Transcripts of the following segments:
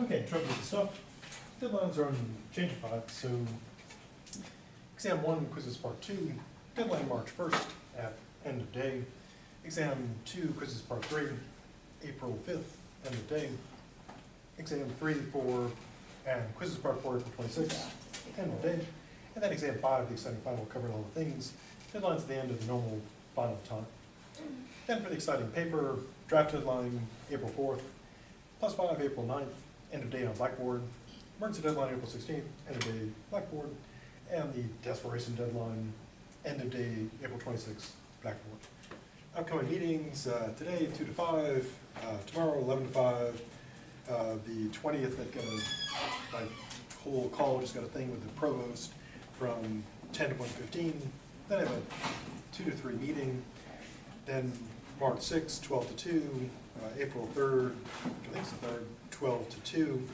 Okay, trouble with the stuff. Deadlines are unchangified, so exam 1, quizzes part 2, deadline March 1st at end of day. Exam 2, quizzes part 3, April 5th, end of day. Exam 3, 4, and quizzes part 4, April 26th, end of day. And then exam 5, the exciting final, covering all the things. Deadline's at the end of the normal final time. Then for the exciting paper, draft deadline April 4th, +5 April 9th, end of day on Blackboard. Emergency deadline April 16th, end of day Blackboard. And the desperation deadline, end of day April 26th, Blackboard. Upcoming meetings today, 2 to 5, tomorrow, 11 to 5. The 20th, they've got my whole college has got a thing with the provost from 10 to 1:15. Then I have a 2 to 3 meeting. Then March 6th, 12 to 2. April 3rd, I think it's the 3rd, 12 to 2.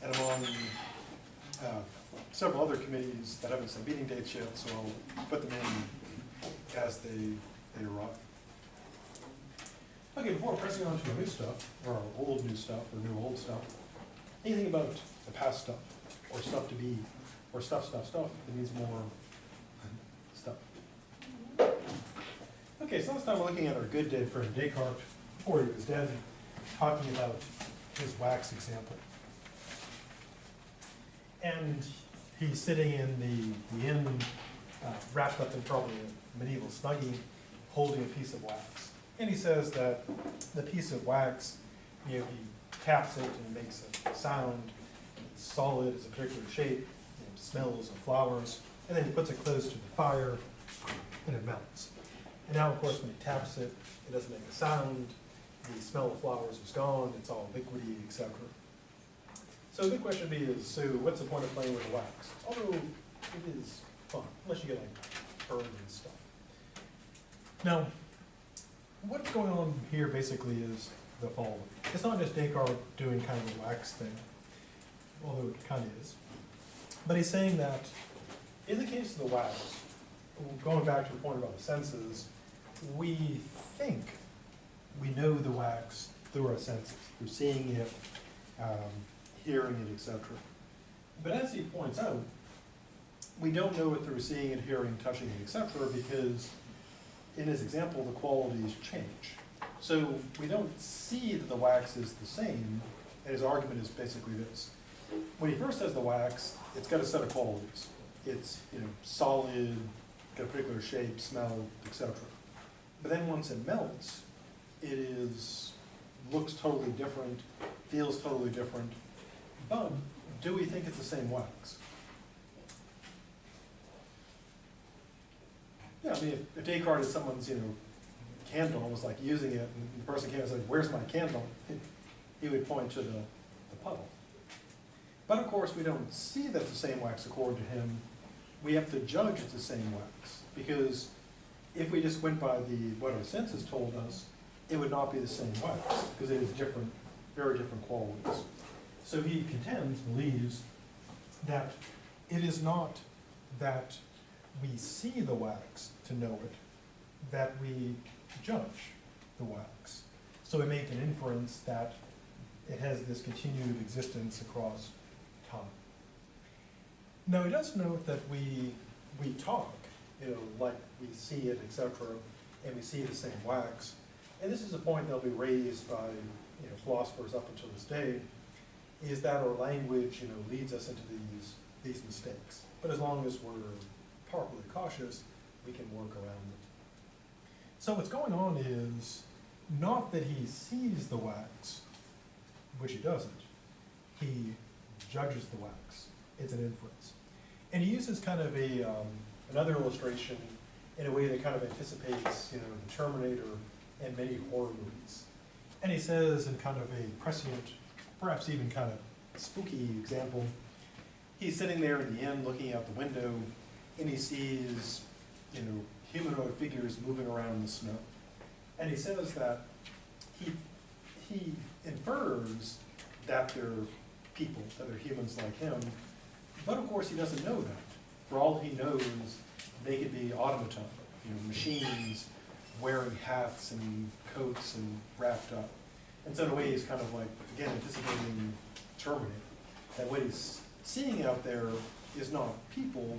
And I'm on several other committees that haven't set meeting dates yet, so I'll put them in as they arrive. Okay, before pressing on to new stuff, or old new stuff, or new old stuff, anything about the past stuff, or stuff to be, or stuff that needs more stuff. Okay, so this time we're looking at our good dead friend Descartes, before he was dead, talking about his wax example. And he's sitting in the inn, wrapped up in probably a medieval snuggie, holding a piece of wax. And he says that the piece of wax, he taps it and makes a sound. It's solid, it's a particular shape, smells of flowers, and then he puts it close to the fire, and it melts. And now, of course, when he taps it, it doesn't make a sound. The smell of flowers is gone. It's all liquidy, etc. So the big question is, so what's the point of playing with the wax? Although it is fun, unless you get like burned and stuff. Now, what's going on here basically is the following. It's not just Descartes doing kind of a wax thing, although it kind of is. But he's saying that in the case of the wax, going back to the point about the senses, we think we know the wax through our senses, through seeing it, hearing it, etc. But as he points out, we don't know it through seeing it, hearing, touching it, etc. because in his example, the qualities change. So we don't see that the wax is the same, and his argument is basically this. When he first has the wax, it's got a set of qualities. It's solid, got a particular shape, smell, etc. But then once it melts, it looks totally different, feels totally different. But do we think it's the same wax? Yeah, I mean, if Descartes is someone's, candle and was like using it, and the person came and said, "Where's my candle?" he would point to the puddle. But of course, we don't see that the same wax according to him. We have to judge it's the same wax, because if we just went by what our senses told us, it would not be the same wax, because it is different, very different qualities. So he believes that it is not that we see the wax to know it, that we judge the wax. So we make an inference that it has this continued existence across time. Now he does note that we talk, like we see it, etc., and we see the same wax. And this is a point that'll be raised by philosophers up until this day, is that our language leads us into these mistakes. But as long as we're properly cautious, we can work around it. So what's going on is not that he sees the wax, which he doesn't. He judges the wax. It's an inference. And he uses kind of another illustration in a way that kind of anticipates the Terminator and many horror movies. And he says in kind of a prescient, perhaps even kind of spooky example, he's sitting there in the inn looking out the window, and he sees, humanoid figures moving around in the snow. And he says that he infers that they're people, that they're humans like him, but of course he doesn't know that. For all he knows, they could be automaton, machines wearing hats and coats and wrapped up. And so in a way, he's kind of like, again, anticipating Terminator, that what he's seeing out there is not people,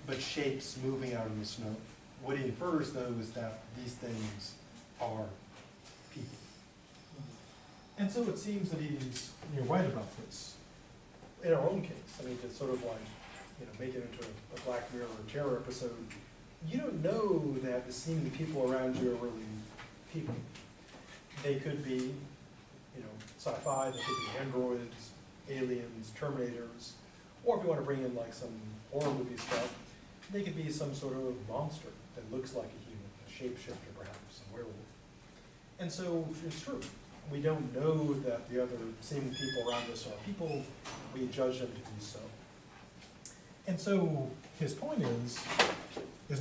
but shapes moving out in the snow. What he infers, though, is that these things are people. And so it seems that he's right about this. In our own case, I mean, to sort of like, make it into a Black Mirror or terror episode, you don't know that the seeming people around you are really people. They could be, sci-fi, they could be androids, aliens, Terminators, or if you want to bring in like some horror movie stuff, they could be some sort of monster that looks like a human, a shapeshifter perhaps, a werewolf. And so it's true. We don't know that the other seeming people around us are people. We judge them to be so. And so his point is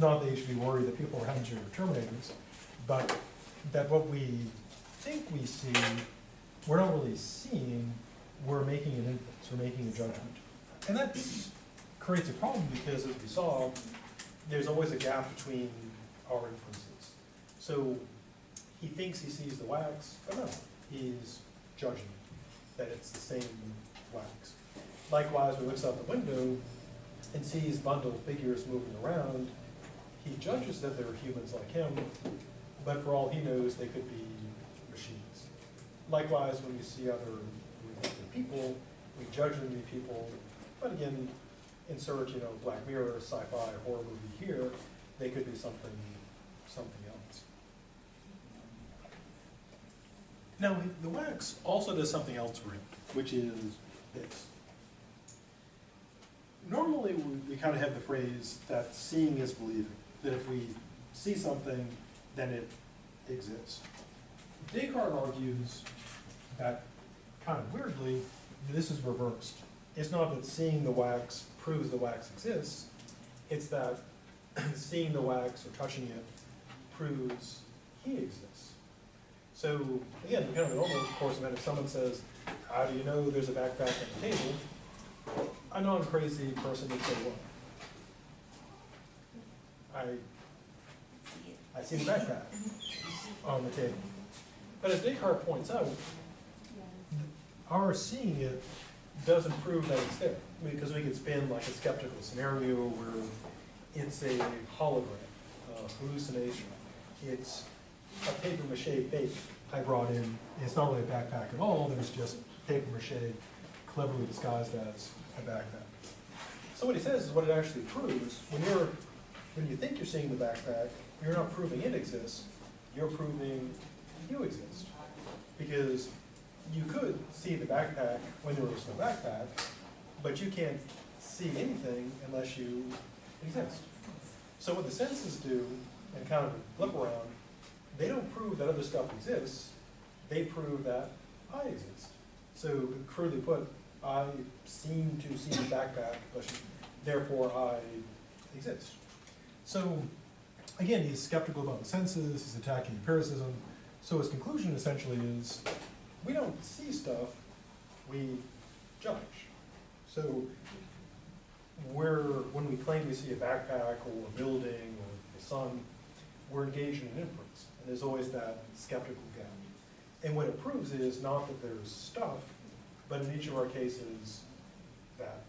not that you should be worried that people around you are Terminators, but that what we think we see, we're not really seeing, we're making an inference, we're making a judgment. And that creates a problem because, as we saw, there's always a gap between our inferences. So he thinks he sees the wax, but no, he's judging that it's the same wax. Likewise, when he looks out the window and sees bundled figures moving around, he judges that they're humans like him, but for all he knows, they could be machines. Likewise, when we see other people, we judge them to be people, but again, insert, Black Mirror, sci-fi, horror movie here, they could be something else. Now, the wax also does something else for him, which is this. Normally, we kind of have the phrase that seeing is believing, that if we see something, then it exists. Descartes argues that, kind of weirdly, this is reversed. It's not that seeing the wax proves the wax exists, it's that seeing the wax or touching it proves he exists. So, again, kind of a normal course event, if someone says, how do you know there's a backpack on the table? A non-crazy person would say, well, I see the backpack on the table. But as Descartes points out, our seeing it doesn't prove that it's there. Because we could spin like a skeptical scenario where it's a hologram, a hallucination. It's a paper mache fake I brought in. It's not really a backpack at all. There's just paper mache cleverly disguised as a backpack. So what he says is what it actually proves. When you think you're seeing the backpack, you're not proving it exists. You're proving you exist. Because you could see the backpack when there was no backpack, but you can't see anything unless you exist. So what the senses do, and kind of flip around, they don't prove that other stuff exists, they prove that I exist. So crudely put, I seem to see the backpack, but therefore I exist. So again, he's skeptical about the senses, he's attacking empiricism. So his conclusion essentially is, we don't see stuff, we judge. So when we claim we see a backpack or a building or the sun, we're engaged in an inference. And there's always that skeptical gap. And what it proves is not that there's stuff, but in each of our cases, that.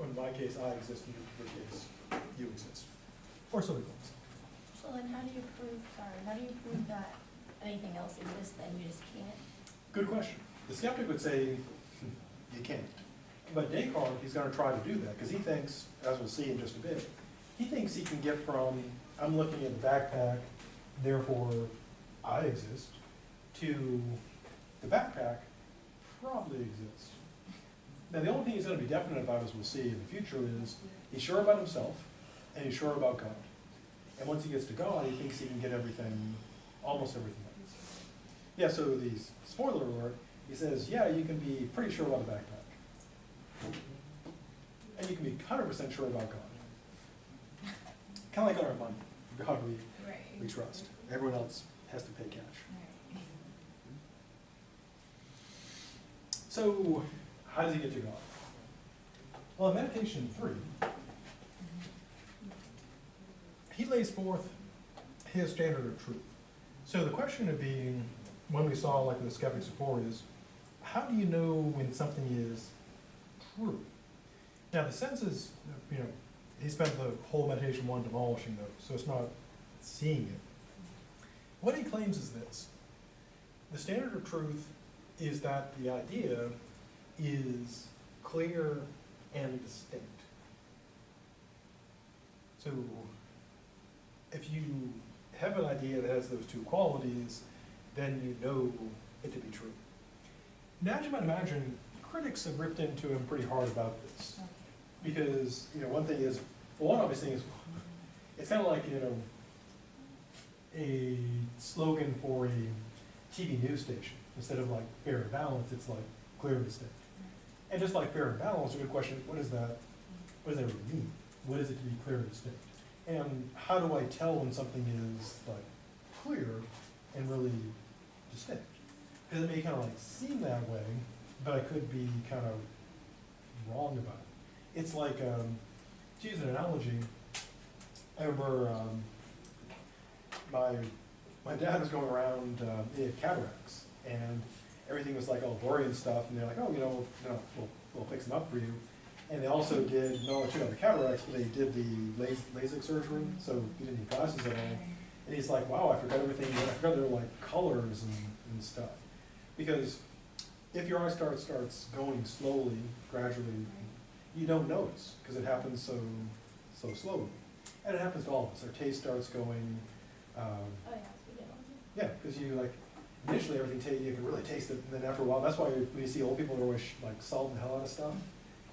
In my case, I exist, in your case, you exist. Or so it goes. Well, then how do you prove that anything else exists then? You just can't? Good question. The skeptic would say, you can't. But Descartes, he's going to try to do that, because he thinks, as we'll see in just a bit, he thinks he can get from, I'm looking at the backpack, therefore I exist, to the backpack probably exists. Now, the only thing he's going to be definite about, as we'll see in the future, is he's sure about himself, and he's sure about God. And once he gets to God, he thinks he can get everything, almost everything else. Yeah, so the spoiler alert, he says, yeah, you can be pretty sure about a backpack. And you can be 100% sure about God. Kind of like on our money. God we trust. Everyone else has to pay cash. Right. So, how does he get to God? Well, in Meditation 3, he lays forth his standard of truth. So the question of being, one we saw like with the skeptics before is, how do you know when something is true? Now the sense is, you know, he spent the whole meditation one demolishing those, so it's not seeing it. What he claims is this: the standard of truth is that the idea is clear and distinct. So if you have an idea that has those two qualities, then you know it to be true. Now, as you might imagine, critics have ripped into him pretty hard about this. Because, you know, one thing is, well, one obvious thing is, it's kind of like, you know, a slogan for a TV news station. Instead of like fair and balanced, it's like clear and distinct. And just like fair and balanced, a good question, what does that really mean? What is it to be clear and distinct? And how do I tell when something is like clear and really distinct? Because it may kind of like seem that way, but I could be kind of wrong about it. It's like, to use an analogy, I remember my dad was going around, he had cataracts, and everything was like all blurry and stuff, and they're like, oh, you know, we'll fix them up for you. And they also did, not only took out the cataracts, but they did the LASIK surgery, so he didn't need glasses at all. And he's like, wow, I forgot everything, I forgot there were like colors and stuff. Because if your eye starts going slowly, gradually, you don't notice, because it happens so slowly. And it happens to all of us. Our taste starts going, Oh, yeah, we get on. yeah, because you like, initially everything, you can really taste it, and then after a while, that's why when you see old people, they're always like salting the hell out of stuff.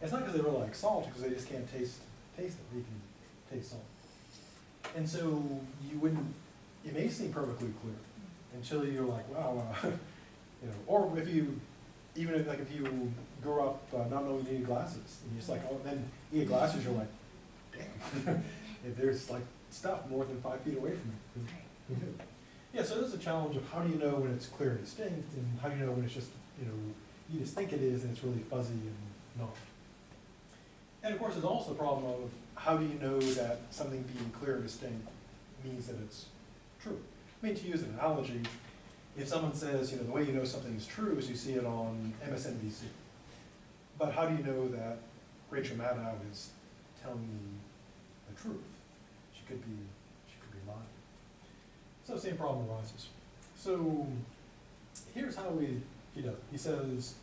It's not because they really like salt, because they just can't taste it. You can taste salt. And so you wouldn't, it may seem perfectly clear until you're like, wow, you know, or if you, even if, like if you grow up not knowing you need glasses, and you're just like, oh, then you get glasses, you're like, damn, there's like stuff more than 5 feet away from you. Yeah, so there's a challenge of how do you know when it's clear and distinct, and how do you know when it's just, you know, you just think it is and it's really fuzzy and not. And of course, there's also the problem of how do you know that something being clear and distinct means that it's true. I mean, to use an analogy, if someone says, you know, the way you know something is true is you see it on MSNBC. But how do you know that Rachel Maddow is telling you the truth? She could be lying. So the same problem arises. So here's how he does it. He says,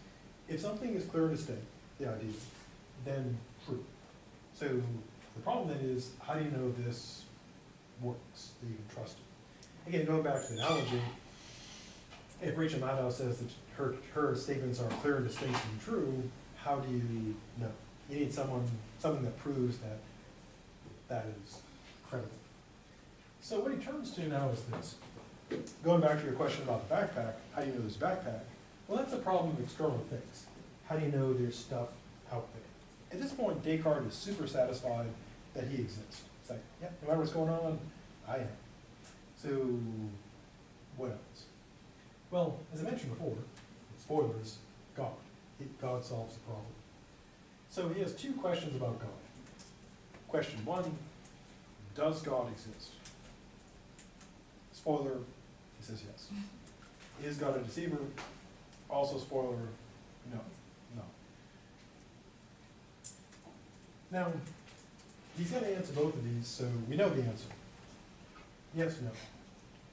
if something is clear and distinct, the idea, then true. So the problem then is, how do you know this works, that you can trust it? Again, going back to the analogy, if Rachel Maddow says that her statements are clear and distinct and true, how do you know? You need something that proves that is credible. So what he turns to now is this. Going back to your question about the backpack, how do you know there's a backpack? Well, that's a problem of external things. How do you know there's stuff out there? At this point, Descartes is super satisfied that he exists. It's like, yeah, no matter what's going on, I am. So what else? Well, as I mentioned before, spoilers, God. God solves the problem. So he has two questions about God. Question one, does God exist? Spoiler, he says yes. Is God a deceiver? Also spoiler, no. Now, he's going to answer both of these, so we know the answer. Yes, no.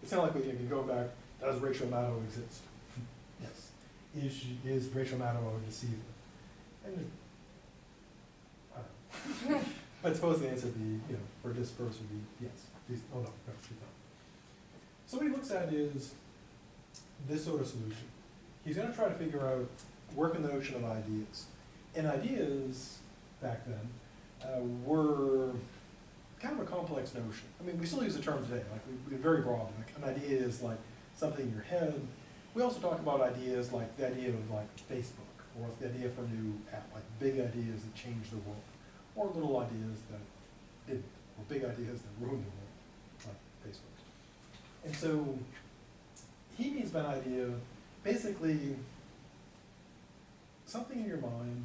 It's not like we can go back, does Rachel Maddow exist? Yes. Is Rachel Maddow a deceiver? And I don't know. But suppose the answer would be, you know, for this verse would be yes. Oh no, she's not. So what he looks at is this sort of solution. He's going to try to figure out, work in the notion of ideas. And ideas, back then, were kind of a complex notion. I mean, we still use the term today, like we're very broad. Like an idea is like something in your head. We also talk about ideas like the idea of like Facebook, or the idea for a new app, like big ideas that change the world, or little ideas that didn't, or big ideas that ruined the world, like Facebook. And so he means by an idea, basically something in your mind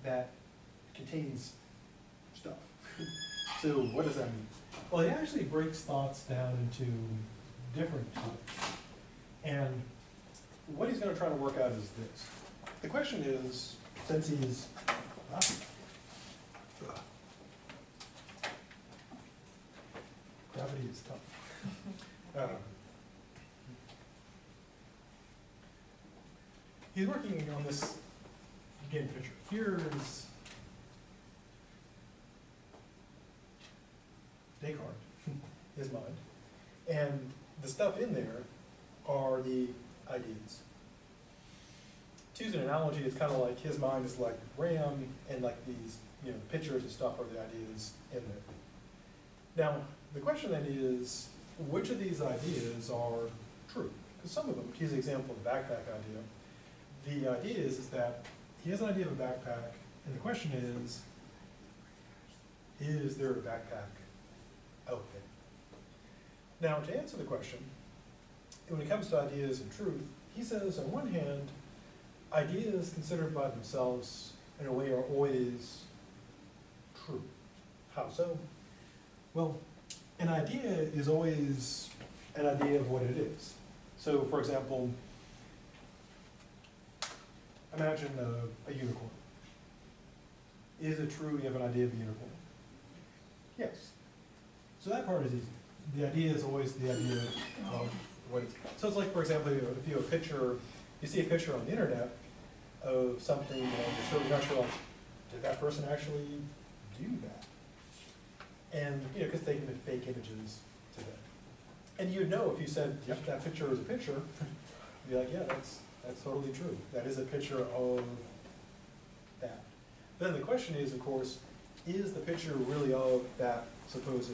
that contains stuff. So what does that mean? Well, he actually breaks thoughts down into different types. And what he's going to try to work out is this. The question is, since he's gravity is tough. He's working on this game picture. Here's Descartes, his mind, and the stuff in there are the ideas. To use an analogy, it's kind of like his mind is like RAM, and like these, pictures and stuff are the ideas in there. Now, the question then is, which of these ideas are true? Because some of them, to use the example of the backpack idea, the idea is that he has an idea of a backpack, and the question is there a backpack out there? Now, to answer the question, when it comes to ideas and truth, he says, on one hand, ideas considered by themselves, in a way, are always true. How so? Well, an idea is always an idea of what it is. So, for example, imagine a unicorn. Is it true you have an idea of a unicorn? Yes. So that part is easy. The idea is always the idea of what it's. So it's like, for example, if you have a picture, you see a picture on the internet of something, you're not sure, like, did that person actually do that? And, because they can fake images to that. And you'd know if you said, yep, that picture is a picture, you'd be like, yeah, that's totally true. That is a picture of that. Then the question is, of course, is the picture really of that supposed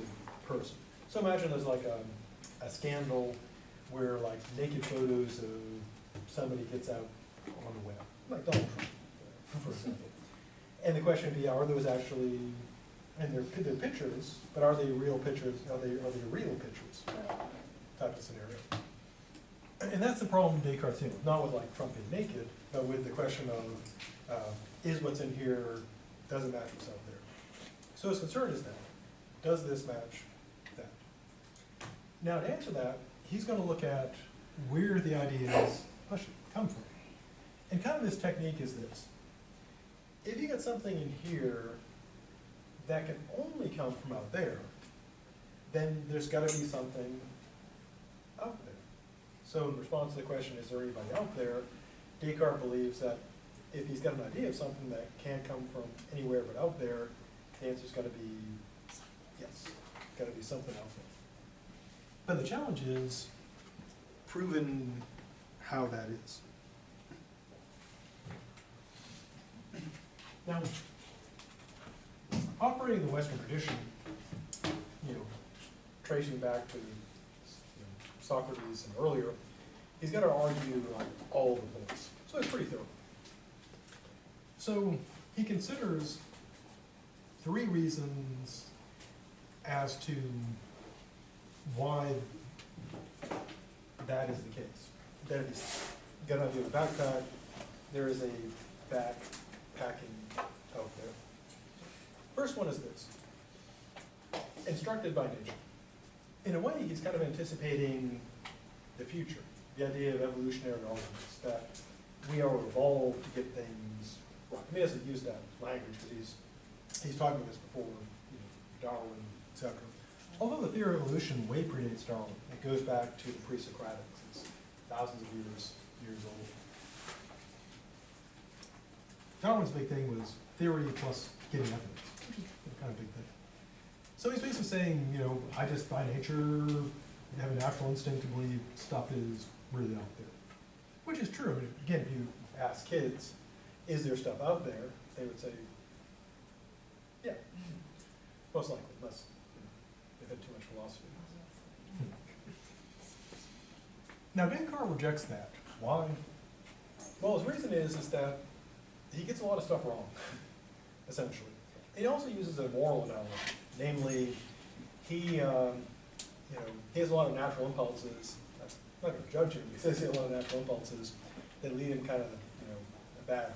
person? So imagine there's like a scandal where like naked photos of somebody gets out on the web, like Donald Trump, for example. And the question would be, are those actually, and they're pictures, but are they real pictures? Are they real pictures? Type of scenario. And that's the problem Descartes seen with, not with like Trump being naked, but with the question of is what's in here, does it match what's out there? So his concern is that, does this match that? Now to answer that, he's going to look at where the ideas come from. And kind of his technique is this. If you get something in here that can only come from out there, then there's got to be something out there. So in response to the question, is there anybody out there, Descartes believes that if he's got an idea of something that can't come from anywhere but out there, the answer's got to be yes, got to be something out there. But the challenge is proving how that is. Now, operating the Western tradition, tracing back to Socrates and earlier, he's got to argue like all the points. So it's pretty thorough. So he considers 3 reasons as to why that is the case. That he's got an idea of a backpack, there is a backpacking out there. First one is this. Instructed by nature. In a way, he's kind of anticipating the future, the idea of evolutionary arguments, that we are evolved to get things right. I mean, he doesn't use that language because he's talking about this before, Darwin, etc. Although the theory of evolution way predates Darwin. It goes back to the pre-Socratics. It's thousands of years old. Darwin's big thing was theory plus getting evidence, which is a kind of big thing. So he's basically saying, I just by nature have a natural instinct to believe stuff is really out there. Which is true. I mean, again, if you ask kids, is there stuff out there? They would say, yeah, most likely, unless they've had too much philosophy. Now, Descartes rejects that. Why? Well, his reason is that he gets a lot of stuff wrong, essentially. He also uses a moral analogy. Namely, he has a lot of natural impulses. I'm not going to judge him. He says he has a lot of natural impulses that lead him kind of, bad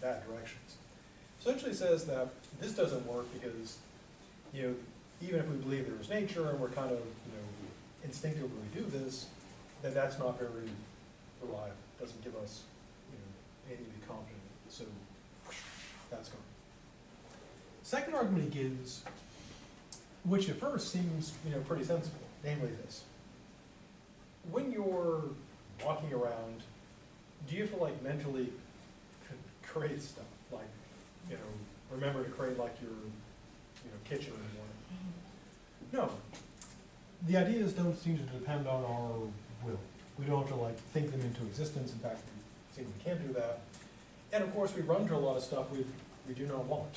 directions. So essentially says that this doesn't work because, even if we believe there is nature and we're kind of, instinctively we do this, then that's not very reliable. doesn't give us, anything to be confident in. So that's gone. Second argument he gives, which at first seems, pretty sensible, namely this. When you're walking around, do you have to like mentally create stuff? Like, remember to create like your, kitchen in the morning? No. The ideas don't seem to depend on our will. We don't have to like think them into existence. In fact, we seem we can't do that. And of course, we run into a lot of stuff we do not want.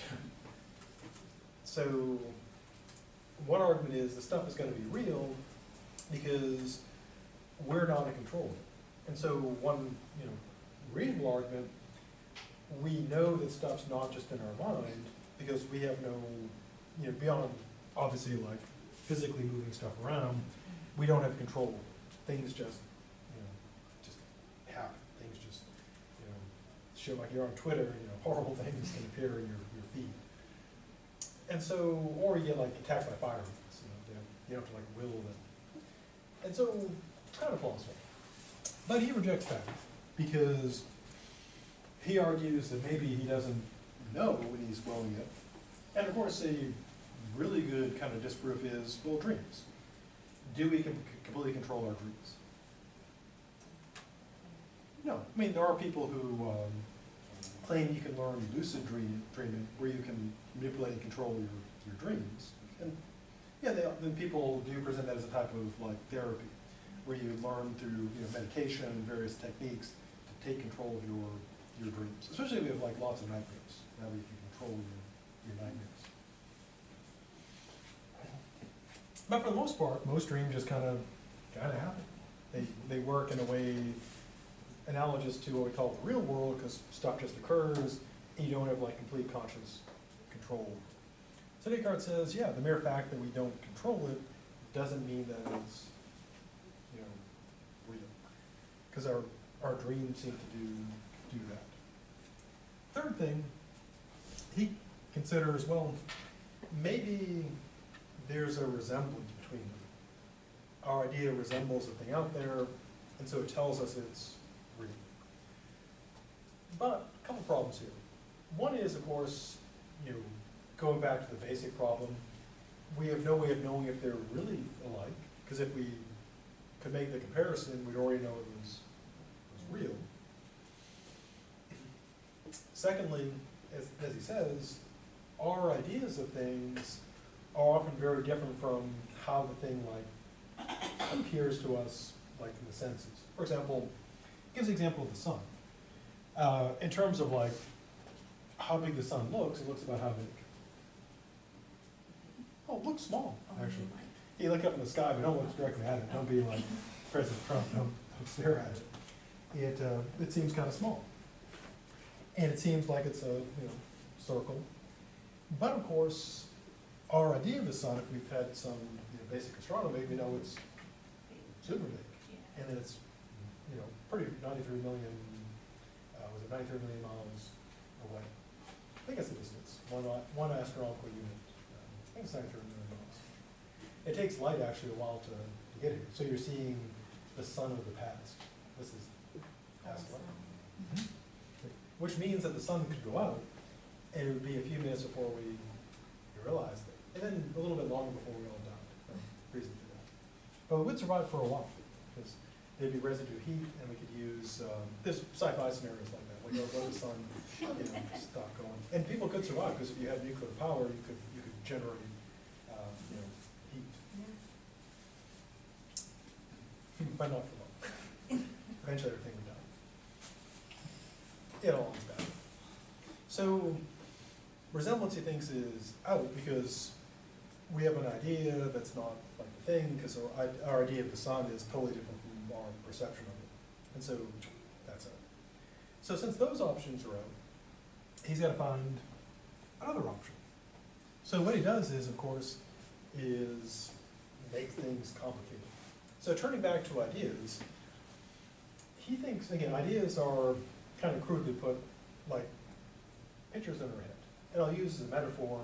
So one argument is the stuff is going to be real because we're not in control of it. And so one, reasonable argument, we know that stuff's not just in our mind because we have no, beyond obviously like physically moving stuff around, we don't have control of it. Things just, just happen. Things just, show like you're on Twitter, horrible things can appear in your feed. And so, or you get like attacked by fire ants, you have to like will them. And so, it's kind of plausible. But he rejects that because he argues that maybe he doesn't know when he's willing it. And of course, a really good kind of disproof is, well, dreams. Do we completely control our dreams? No. I mean, there are people who claim you can learn lucid dreaming, where you can manipulate and control your dreams. And yeah, then people do present that as a type of like therapy, where you learn through medication and various techniques to take control of your dreams. Especially if you have like lots of nightmares. That way you can control your nightmares. But for the most part, most dreams just kind of happen. They work in a way analogous to what we call the real world, because stuff just occurs, and you don't have like complete conscious control. So Descartes says, yeah, the mere fact that we don't control it doesn't mean that it's real, because our dreams seem to do that. Third thing, he considers, well, maybe there's a resemblance between them. Our idea resembles a thing out there, and so it tells us it's real. But a couple problems here. One is, of course, going back to the basic problem, we have no way of knowing if they're really alike, because if we could make the comparison, we'd already know it was real. Secondly, as he says, our ideas of things are often very different from how the thing like appears to us like in the senses. For example, he gives the example of the sun. In terms of like how big the sun looks, it looks about how big? Oh, it looks small, actually. You look up in the sky, but don't look directly at it. Don't be like President Trump, don't stare at it. It seems kind of small. And it seems like it's a circle. But of course, our idea of the sun, if we've had some basic astronomy, we know it's super big. And then it's pretty 93 million, was it 93 million miles away? I think that's the distance, one astronomical unit. I think it's 93 million miles. It takes light actually a while to get here. So you're seeing the sun of the past. This is past light. Mm-hmm. Which means that the sun could go out, and it would be a few minutes before we realized it. And then a little bit longer before we all died. Reason for that. But we would survive for a while, because there'd be residue heat, and we could use, there's sci-fi scenarios like that, like let the sun stop going. And people could survive, because if you had nuclear power, you could generate heat. But not for long. Eventually everything would die. It all ends bad. So resemblance, he thinks, is out because we have an idea that's not like the thing, because our idea of the sun is totally different from our perception of it. And so that's out. So since those options are out, he's got to find another option. So what he does is, of course, is make things complicated. So turning back to ideas, he thinks, again, ideas are kind of crudely put like pictures in our head. And I'll use as a metaphor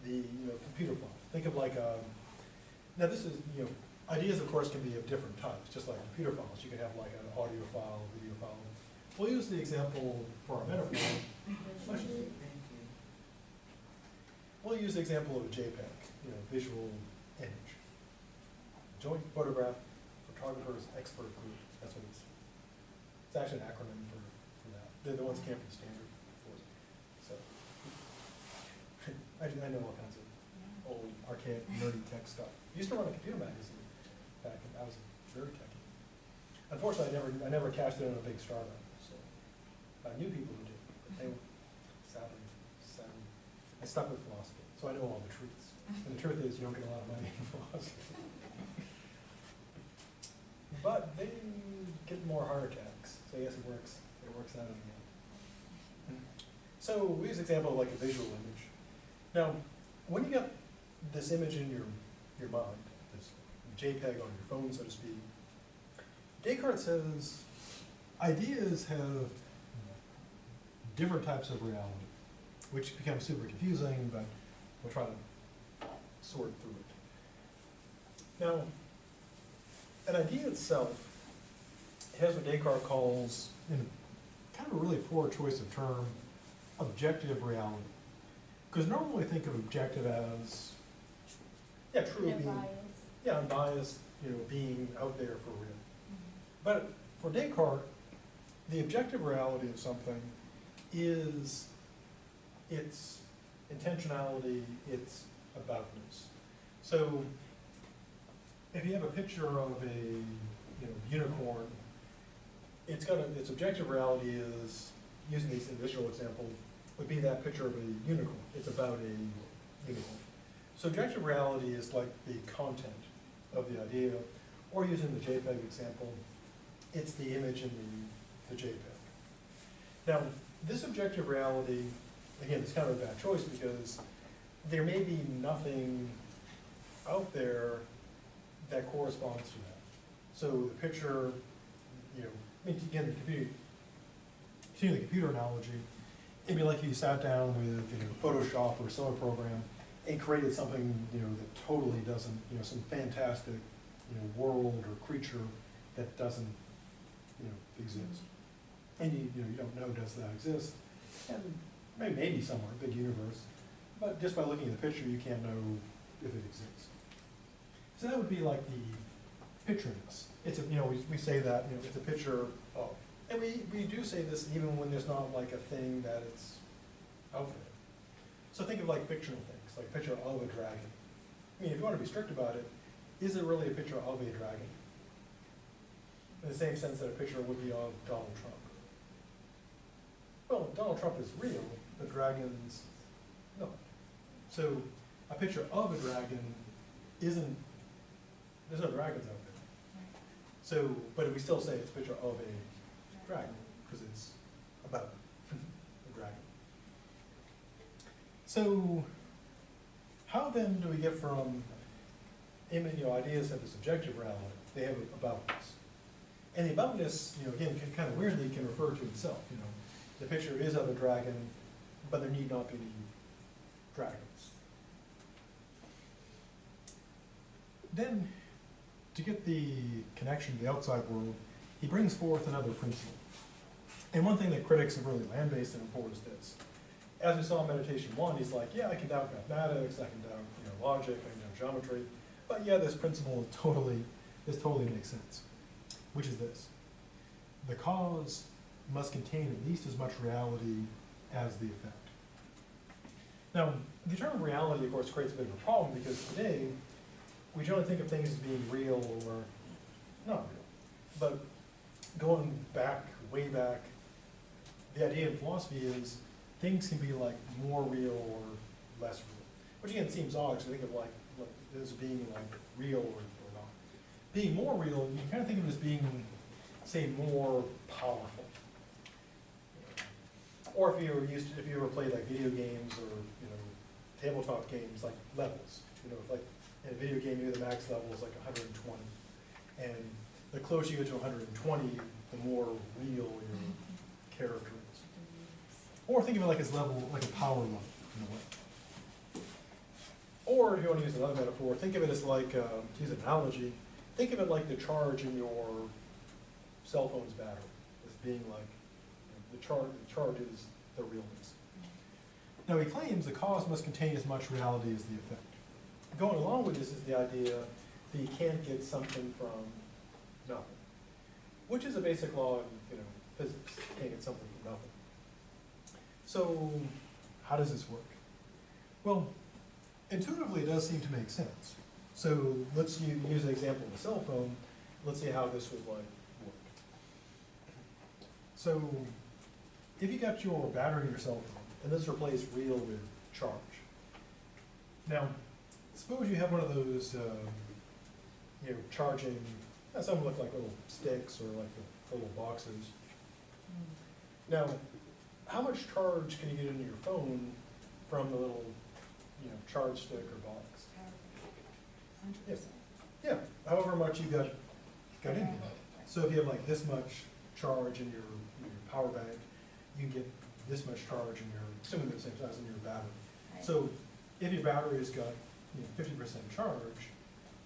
the computer file. Think of like now this is Ideas, of course, can be of different types, just like computer files. You can have like an audio file, video file. We'll use the example for our metaphor. We'll use the example of a JPEG, visual image. Joint Photograph Photographers Expert Group. That's what it's. It's actually an acronym for that. They're the ones that came up with the standard for it. So I know all kinds of old, archaic, nerdy tech stuff. I used to run a computer magazine back, and I was very techy. Unfortunately, I never cashed in on a big startup. So I knew people who did, but they were sadly. I stuck with philosophy, so I know all the truths. And the truth is, you don't get a lot of money in philosophy. But they get more heart attacks. So yes, it works. It works out in the end. So we use an example of like a visual image. Now, when you get this image in your mind, this JPEG on your phone, so to speak, Descartes says ideas have different types of reality, which becomes super confusing, but we'll try to sort through it. Now, an idea itself has what Descartes calls, in kind of a really poor choice of term, objective reality. Because normally think of objective as, yeah, true, being, yeah, unbiased, being out there for real. But for Descartes, the objective reality of something is its intentionality, its aboutness. So if you have a picture of a unicorn, its objective reality is, using this visual example, would be that picture of a unicorn. It's about a unicorn. So objective reality is like the content of the idea, or using the JPEG example, it's the image in the JPEG. Now, this objective reality, again, it's kind of a bad choice because there may be nothing out there that corresponds to that. So the picture, again, the computer analogy, it'd be like if you sat down with Photoshop or some program and created something that totally doesn't, some fantastic world or creature that doesn't exist, and you don't know, does that exist? And maybe somewhere, big universe, but just by looking at the picture, you can't know if it exists. So that would be like the pictureness. It's a, we say that it's a picture of, and we do say this even when there's not like a thing that it's out there. So think of like fictional things, like a picture of a dragon. I mean, if you want to be strict about it, is it really a picture of a dragon? In the same sense that a picture would be of Donald Trump. Well, Donald Trump is real, but dragons, no. So a picture of a dragon isn't, there's no dragons out there. So, but we still say it's a picture of a dragon, because it's about a dragon. So, how then do we get from ideas have this objective reality, they have aboutness. And the aboutness, again, kind of weirdly can refer to itself. The picture is of a dragon, but there need not be any dragons. Then, to get the connection to the outside world, he brings forth another principle. And one thing that critics have really land-based him for is this. As we saw in Meditation 1, he's like, yeah, I can doubt mathematics, I can doubt logic, I can doubt geometry, but yeah, this principle totally makes sense, which is this. The cause must contain at least as much reality as the effect. Now, the term reality, of course, creates a bit of a problem because today, we generally think of things as being real or not real. But going back, way back, the idea in philosophy is things can be like more real or less real. Which again seems odd to think of like as being like real or not. Being more real, you kind of think of it as being, say, more powerful. Or if you ever played like video games or tabletop games like levels. Like in a video game, maybe the max level is like 120, and the closer you get to 120, the more real your character is. Or think of it like as level, like a power level in a way. Or if you want to use another metaphor, think of it as like, to use an analogy, think of it like the charge in your cell phone's battery, as being like, the charge is the realness. Now he claims the cause must contain as much reality as the effect. Going along with this is the idea that you can't get something from nothing, which is a basic law in physics. You can't get something from nothing. So how does this work? Well, intuitively it does seem to make sense. So let's use an example of a cell phone. Let's see how this would work. So if you got your battery in your cell phone, and let's replace real with charge. Now, suppose you have one of those, charging, some look like little sticks or like the little boxes. Now, how much charge can you get into your phone from the little, charge stick or box? 100%. Yeah, however much you got in here. So if you have like this much charge in your power bank, you can get this much charge in your, assuming they're the same size, in your battery. Right. So if your battery has got 50% charge,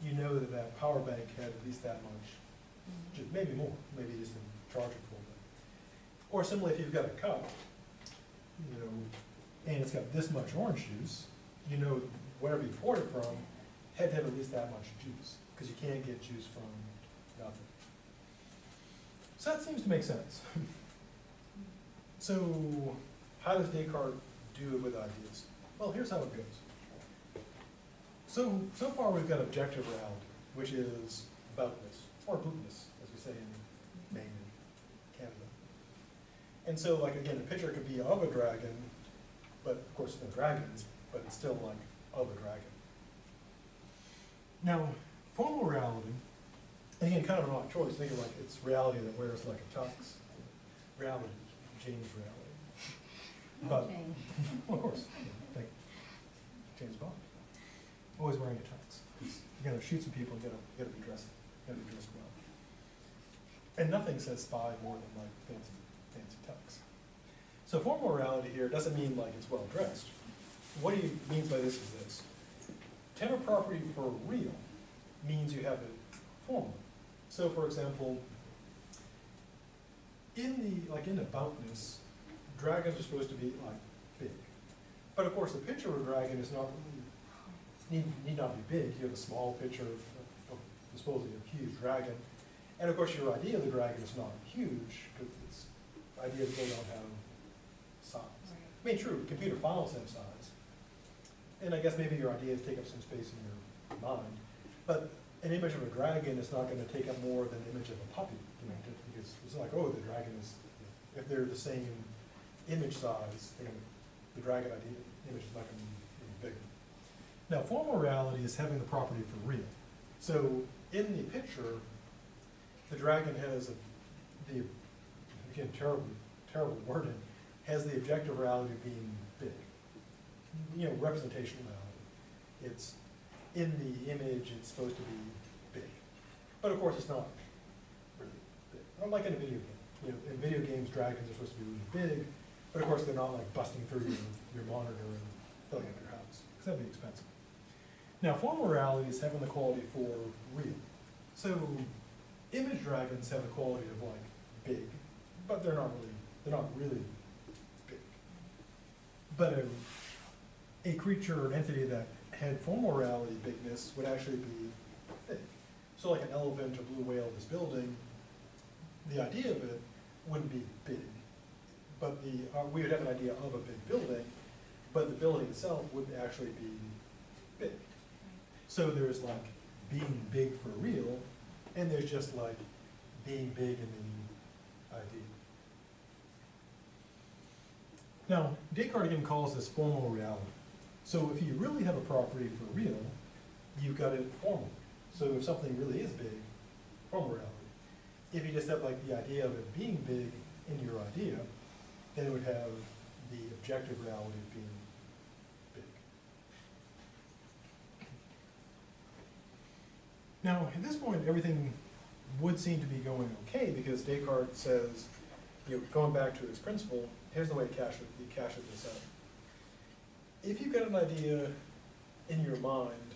you know that that power bank had at least that much, just maybe more, maybe you just didn't charge it full. Or similarly, if you've got a cup, and it's got this much orange juice, wherever you poured it from, had to have at least that much juice, because you can't get juice from nothing. So that seems to make sense. So how does Descartes do it with ideas? Well, here's how it goes. So far we've got objective reality, which is aboutness, or bootness, as we say in Maine and Canada. And so, like, again, the picture could be of a dragon, but of course no dragons, but it's still like of a dragon. Now, formal reality, and again, kind of an odd choice, think of like it's reality that wears like a tux. Reality, James reality. But, well, of course, like James Bond. Always wearing a tux. You gotta shoot some people, you gotta be dressed well. And nothing says spy more than like fancy tux. So formal reality here doesn't mean like it's well dressed. What he means by this is this. To have a property for real means you have it formal. So for example, in aboutness, dragons are supposed to be like big. But of course the picture of a dragon is not really, need not be big. You have a small picture of supposedly a huge dragon. And of course your idea of the dragon is not huge, because it's ideas really don't have size. Right. I mean, true, computer files have size. And I guess maybe your ideas take up some space in your mind. But an image of a dragon is not going to take up more than an image of a puppy. Because it's like, oh, the dragon is, if they're the same image size, the dragon idea image is not going to be bigger. Now, formal reality is having the property for real. So in the picture, the dragon has again, terrible wording, has the objective reality of being big. Representational reality. It's in the image, it's supposed to be big. But of course, it's not really big. Unlike in a video game. In video games, dragons are supposed to be really big, but of course, they're not like busting through your monitor and filling up your house, because that'd be expensive. Now, formal reality is having the quality for real. So, image dragons have the quality of like big, but they're not really big. But a creature or an entity that had formal reality bigness would actually be big. So like an elephant or blue whale in this building, the idea of it wouldn't be big, but we would have an idea of a big building, but the building itself would actually be big. So there's like being big for real, and there's just like being big in the idea. Now, Descartes again calls this formal reality. So if you really have a property for real, you've got it formal. So if something really is big, formal reality. If you just have like the idea of it being big in your idea, then it would have the objective reality of being big. Now, at this point, everything would seem to be going okay, because Descartes says, going back to his principle, here's the way he cashes this out. If you've got an idea in your mind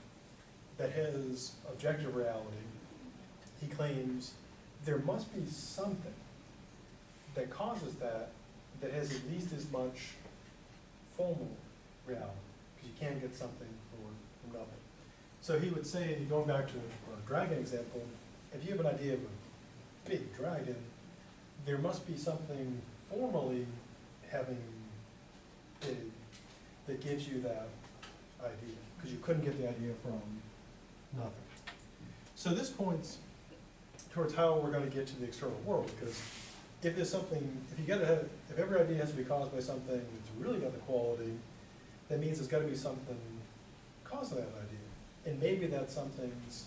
that has objective reality, he claims there must be something that causes that has at least as much formal reality, because you can't get something from nothing. So he would say, going back to our dragon example, if you have an idea of a big dragon, there must be something formally having big that gives you that idea, because you couldn't get the idea from nothing. So this points towards how we're going to get to the external world, because if there's something, if every idea has to be caused by something that's really got the quality, that means there's got to be something causing that idea. And maybe that something's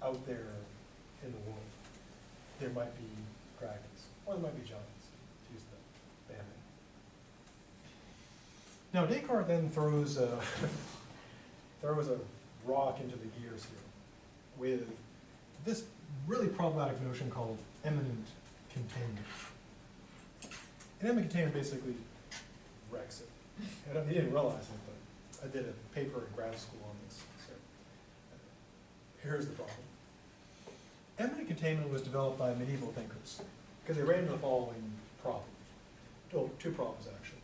out there in the world. There might be dragons, or there might be giants, to use the band name. Now Descartes then throws a rock into the gears here with this really problematic notion called immanent containment. And immanent containment basically wrecks it. And he didn't realize it, but I did a paper in grad school on this. So here's the problem. Immanent containment was developed by medieval thinkers because they ran into the following problem. Two problems, actually.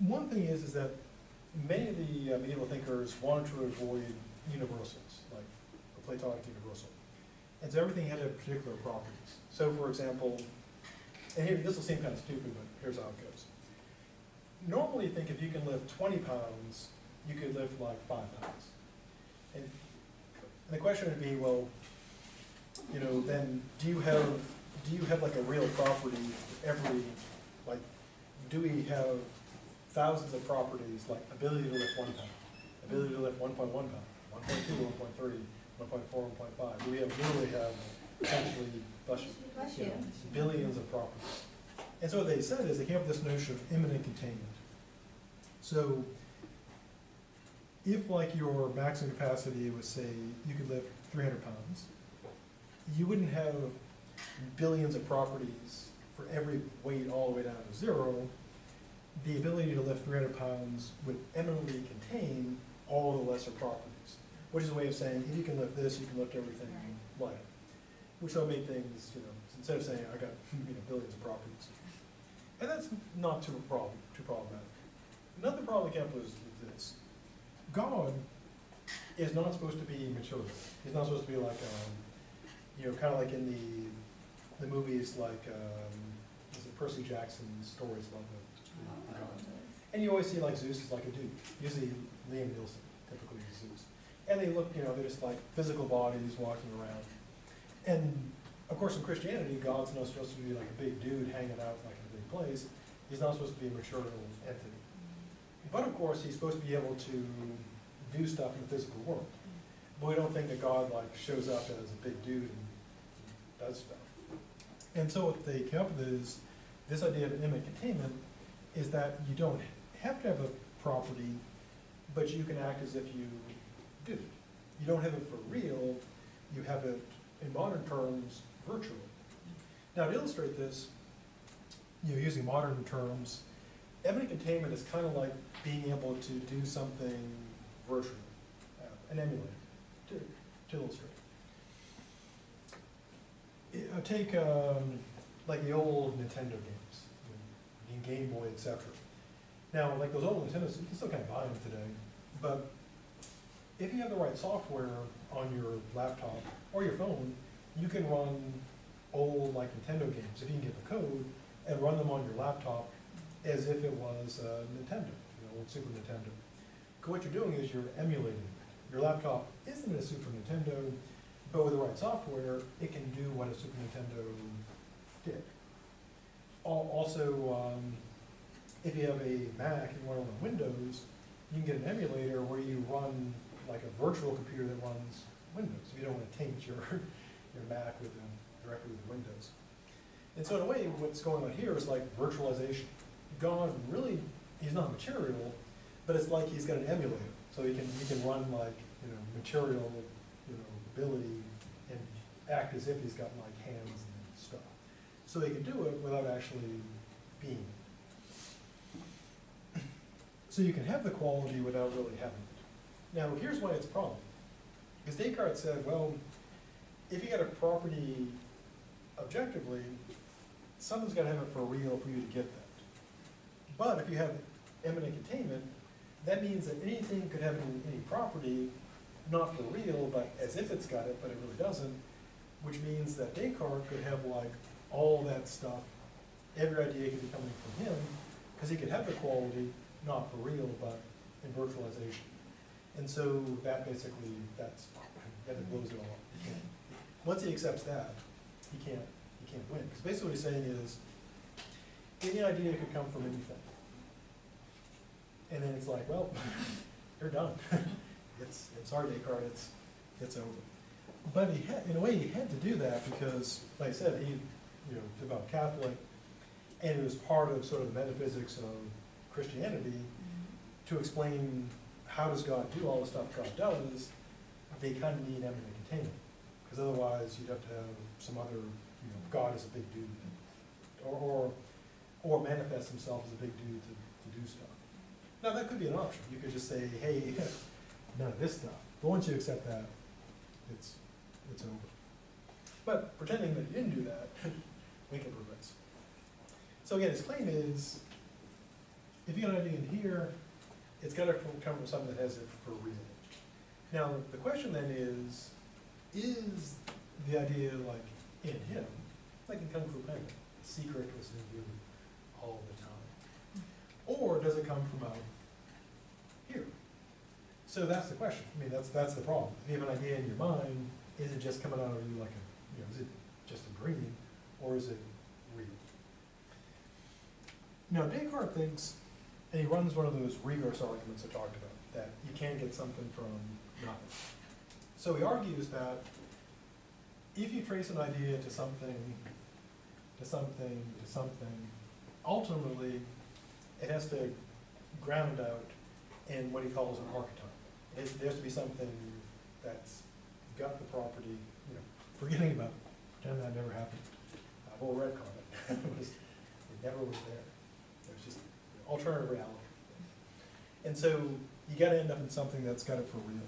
One thing is that many of the medieval thinkers wanted to avoid universals, like a Platonic universal. And so everything had particular properties. So for example, and here, this will seem kind of stupid, but here's how it goes. Normally you think if you can lift 20 pounds, you could lift like 5 pounds. And the question would be, well, you know, then do you have like a real property for every, like, do we have thousands of properties, like ability to lift 1 pound, ability to lift 1.1 pound, 1.2, 1.3, 1.4, 1.5. Do we literally have essentially billions of properties? And so what they said is they came up with this notion of immanent containment. So if like your maximum capacity was, say, you could lift 300 pounds, you wouldn't have billions of properties for every weight all the way down to 0. The ability to lift 300 pounds would eminently contain all the lesser properties, which is a way of saying, if you can lift this, you can lift everything lighter. Which will make things, you know, instead of saying, I got billions of properties. And that's not too problematic. Another problem that came up was this. God is not supposed to be material. He's not supposed to be like, you know, kind of like in the movies like, is it Percy Jackson's stories about the gods. And you always see like Zeus is like a dude. Usually Liam Neeson typically is Zeus. And they look, you know, they're just like physical bodies walking around. And of course in Christianity, God's not supposed to be like a big dude hanging out like in a big place. He's not supposed to be a material entity. But of course he's supposed to be able to do stuff in the physical world. But we don't think that God like shows up as a big dude and does stuff. And so what they came up with is this idea of immanent containment is that you don't have to have a property, but you can act as if you do. You don't have it for real, you have it, in modern terms, virtually. Now to illustrate this, you know, using modern terms, immanent containment is kind of like being able to do something virtually, an emulator, to illustrate. Take like the old Nintendo games, you know, Game Boy, etc. Now, like those old Nintendos, you can still kind of buy them today, but if you have the right software on your laptop or your phone, you can run old like Nintendo games, if you can get the code, and run them on your laptop as if it was a Nintendo, you know, old Super Nintendo. Because what you're doing is you're emulating it. Your laptop isn't a Super Nintendo, but with the right software, it can do what a Super Nintendo did. Also, if you have a Mac and you run on Windows, you can get an emulator where you run like a virtual computer that runs Windows. You don't want to taint your Mac with directly with Windows. And so in a way, what's going on here is like virtualization. God really, he's not material, but it's like he's got an emulator. So he can run like, you know, material, you know, ability and act as if he's got like hands and stuff. So he can do it without actually being. So you can have the quality without really having it. Now here's why it's a problem. Because Descartes said, well, if you get a property objectively, someone's got to have it for real for you to get that. But if you have immanent containment, that means that anything could have any property, not for real, but as if it's got it, but it really doesn't, which means that Descartes could have like all that stuff, every idea could be coming from him, because he could have the quality, not for real, but in virtualization. And so that basically, that blows it all up. Once he accepts that, he can't win. Because basically what he's saying is, any idea could come from anything. And then it's like, well, you're done. Sorry, Descartes, it's over. But he had, in a way, he had to do that because, like I said, he, devout Catholic, and it was part of sort of the metaphysics of Christianity to explain how does God do all the stuff God does. They kind of need immanent containment, because otherwise you'd have to have some other, God is a big dude, or manifest himself as a big dude to do stuff. Now that could be an option. You could just say, hey, none of this stuff. But once you accept that, it's over. But pretending that you didn't do that, we can progress. So again, his claim is, if you got an idea in here, it's got to come from something that has it for real. Now, the question then is the idea like in him, like in Kung Fu Panda, the secret was in you all the time? Or does it come from out here? So that's the question. I mean, that's the problem. If you have an idea in your mind, is it just coming out of you like a, is it just a dream, or is it real? Now, Descartes thinks, and he runs one of those regress arguments I talked about, that you can't get something from nothing. So he argues that if you trace an idea to something, ultimately it has to ground out in what he calls an archetype. There has to be something that's got the property, forgetting about, pretend that never happened. Or retcon it. It never was there. There's just alternative reality. And so you got to end up in something that's got it for real.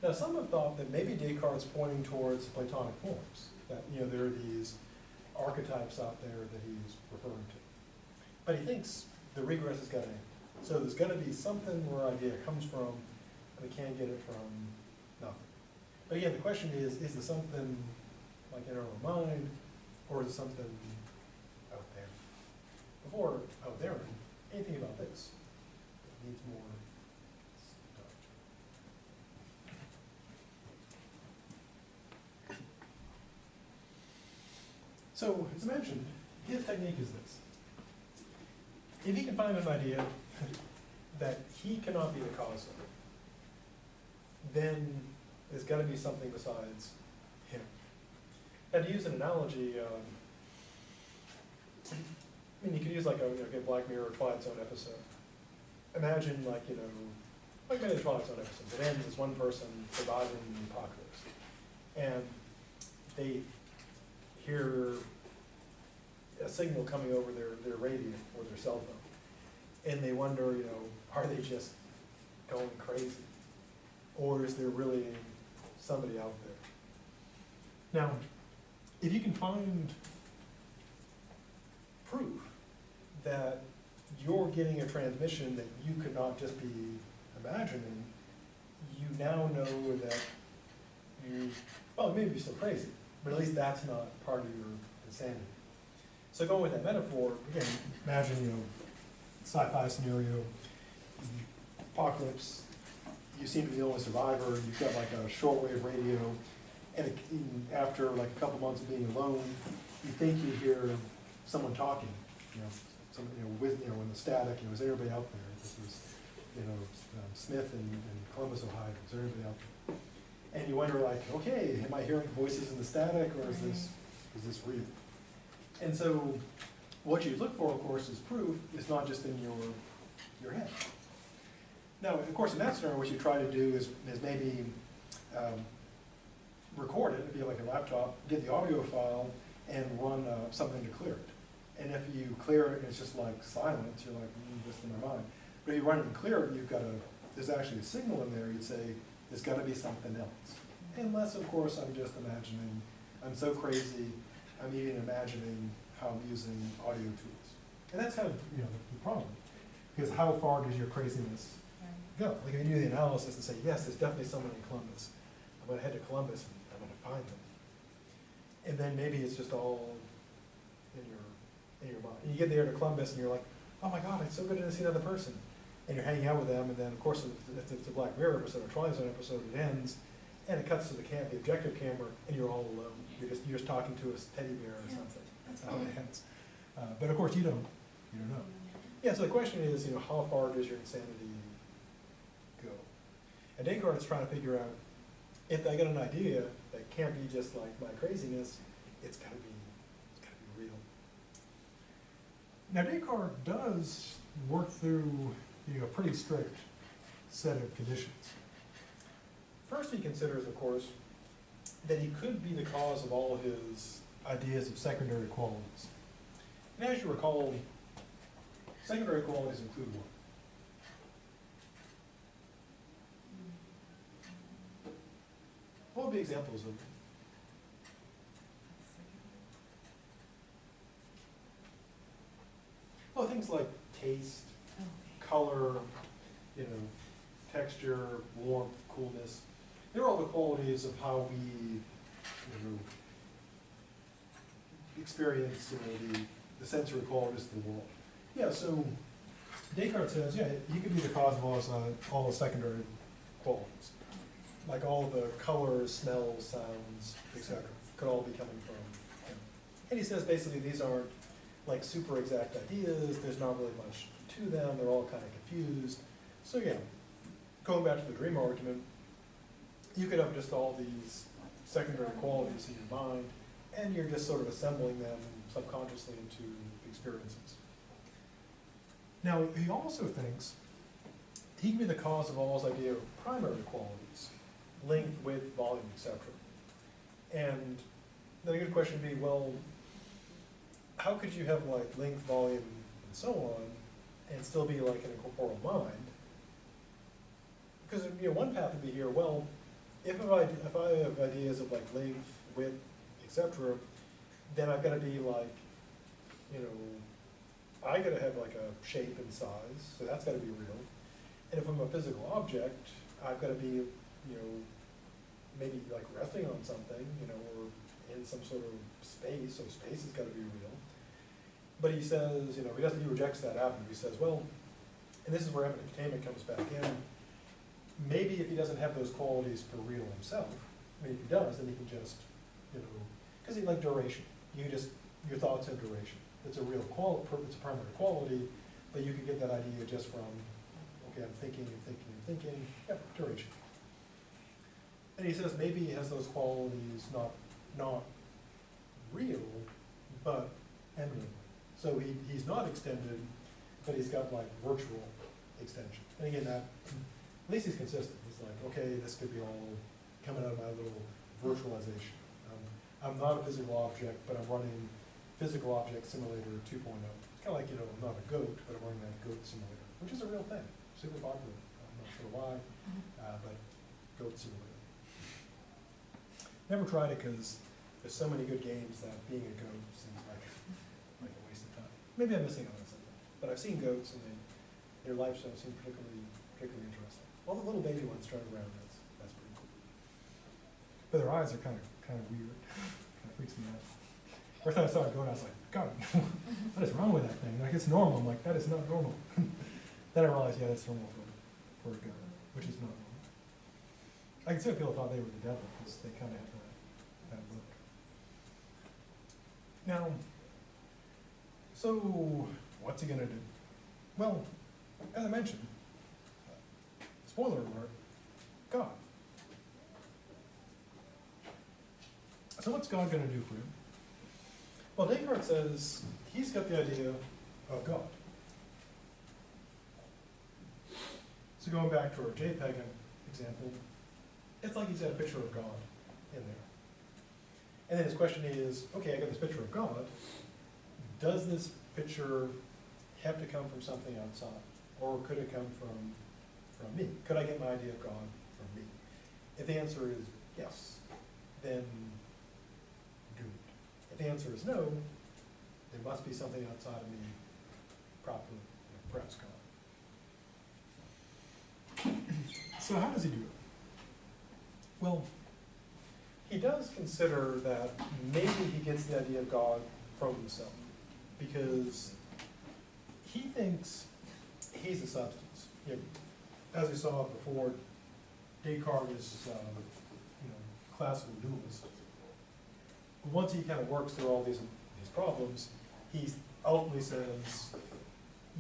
Now, some have thought that maybe Descartes' pointing towards Platonic forms, that there are these archetypes out there that he's referring to. But he thinks the regress has got to end. So there's got to be something where idea comes from, and we can't get it from nothing. But again, the question is there something like in our own mind, or is it something out there? Before out there, anything about this needs more stuff. So, as I mentioned, his technique is this. If he can find an idea that he cannot be the cause of, then there's got to be something besides him. And to use an analogy, you could use like a Black Mirror or Twilight Zone episode. Imagine like maybe a Twilight Zone episode that ends as one person surviving the apocalypse. And they hear a signal coming over their radio or their cell phone. And they wonder, are they just going crazy? Or is there really somebody out there? Now, if you can find proof that you're getting a transmission that you could not just be imagining, you now know that maybe you're still crazy, but at least that's not part of your insanity. So going with that metaphor, again, imagine, sci-fi scenario, apocalypse, you seem to be the only survivor, you've got like a shortwave radio, and after like a couple months of being alone, you think you hear someone talking, in the static, is everybody out there? This is, Smith and Columbus, Ohio, is everybody out there? And you wonder like, okay, am I hearing voices in the static, or is this real? And so what you look for, of course, is proof. It's not just in your head. Now, of course, in that scenario, what you try to do is maybe record it, if you have like a laptop, get the audio file, and run something to clear it. And if you clear it and it's just like silence, you're like, just in my mind. But if you run it and clear it, there's actually a signal in there, you'd say, there's got to be something else. Unless, of course, I'm just imagining I'm so crazy, I'm even imagining how I'm using audio tools. And that's kind of, the problem. Because how far does your craziness go? Like if you do the analysis and say, yes, there's definitely someone in Columbus. I'm going to head to Columbus and I'm going to find them. And then maybe it's just all in your mind. And you get there to Columbus and you're like, oh my God, it's so good to see another person. And you're hanging out with them, and then of course it's a Black Mirror episode, a Twilight Zone episode, it ends, and it cuts to the objective camera, and you're all alone. You're just talking to a teddy bear or something. That's how it ends. But of course you don't know. Yeah, so the question is, how far does your insanity go? And Descartes is trying to figure out, if I get an idea that can't be just like my craziness, it's gotta be real. Now Descartes does work through a pretty strict set of conditions. First he considers, of course, that he could be the cause of all his ideas of secondary qualities. And as you recall, secondary qualities include what? What would be examples of them? Well, things like taste, color, texture, warmth, coolness. They're all the qualities of how we experience the sensory qualities of the world. Yeah, so Descartes says, you could be the cause of all the secondary qualities. Like all the colors, smells, sounds, etc. could all be coming from him. And he says basically these aren't like super exact ideas, there's not really much to them, they're all kind of confused. So yeah, going back to the dream argument, you could have just all these secondary qualities in your mind, and you're just sort of assembling them subconsciously into experiences. Now, he also thinks he can be the cause of all his idea of primary qualities, length, width, volume, etc. And then a good question would be, well, how could you have like length, volume, and so on, and still be like an incorporeal mind? Because one path would be here, well, if I have ideas of like length, width, etc., then I've got to be like, I got to have like a shape and size, so that's got to be real. And if I'm a physical object, I've got to be, maybe like resting on something, or in some sort of space, so space has got to be real. But he says, he rejects that avenue. He says, well, and this is where eminent containment comes back in. Maybe if he doesn't have those qualities for real himself, if he does, then he can just, because he like duration. Your thoughts have duration. It's a real it's a primary quality, but you can get that idea just from, okay, I'm thinking and thinking and thinking, duration. And he says maybe he has those qualities not real, but eminent. So he's not extended, but he's got like virtual extension. And again, at least he's consistent. He's like, okay, this could be all coming out of my little virtualization. I'm not a physical object, but I'm running Physical Object Simulator 2.0. It's kind of like, I'm not a goat, but I'm running that goat simulator, which is a real thing. Super popular. I'm not sure why, but goat simulator. Never tried it because there's so many good games that being a goat seems like a waste of time. Maybe I'm missing out on something. But I've seen goats and their lifestyle seems particularly interesting. All the little baby ones running around, that's pretty cool. But their eyes are kind of weird. Kind of freaks me out. First time I saw a goat, I was like, God, what is wrong with that thing? Like, it's normal. I'm like, that is not normal. Then I realized, that's normal for a goat, which is not normal. I can see why people thought they were the devil, because they kind of have that look. Now, so what's he going to do? Well, as I mentioned, spoiler alert, God. So what's God going to do for him? Well, Descartes says he's got the idea of God. So going back to our JPEG example, it's like he's got a picture of God in there. And then his question is, okay, I got this picture of God. Does this picture have to come from something outside? Or could it come from me? Could I get my idea of God from me? If the answer is yes, then If the answer is no, there must be something outside of me properly pressed God. So how does he do it? Well, he does consider that maybe he gets the idea of God from himself, because he thinks he's a substance. You know, as we saw before, Descartes is classical dualist. But once he kind of works through all these problems, he ultimately says,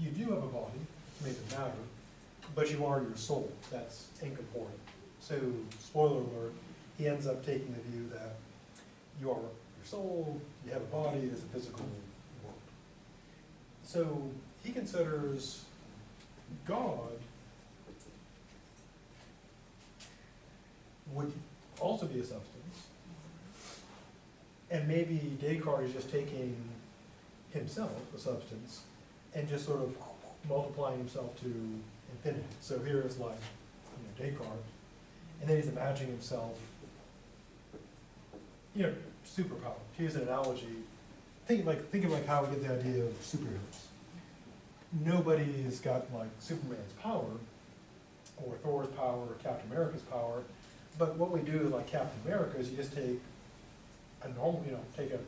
you do have a body, it's made of matter, but you are your soul. That's incorporeal. So, spoiler alert, he ends up taking the view that you are your soul, you have a body, there's a physical world. So, he considers God would also be a substance, and maybe Descartes is just taking himself, a substance, and just sort of multiplying himself to infinity. So here is like Descartes, and then he's imagining himself, superpower. To use an analogy, think of like how we get the idea of superheroes. Nobody's got like Superman's power, or Thor's power, or Captain America's power. But what we do like Captain America is you just take a normal, take a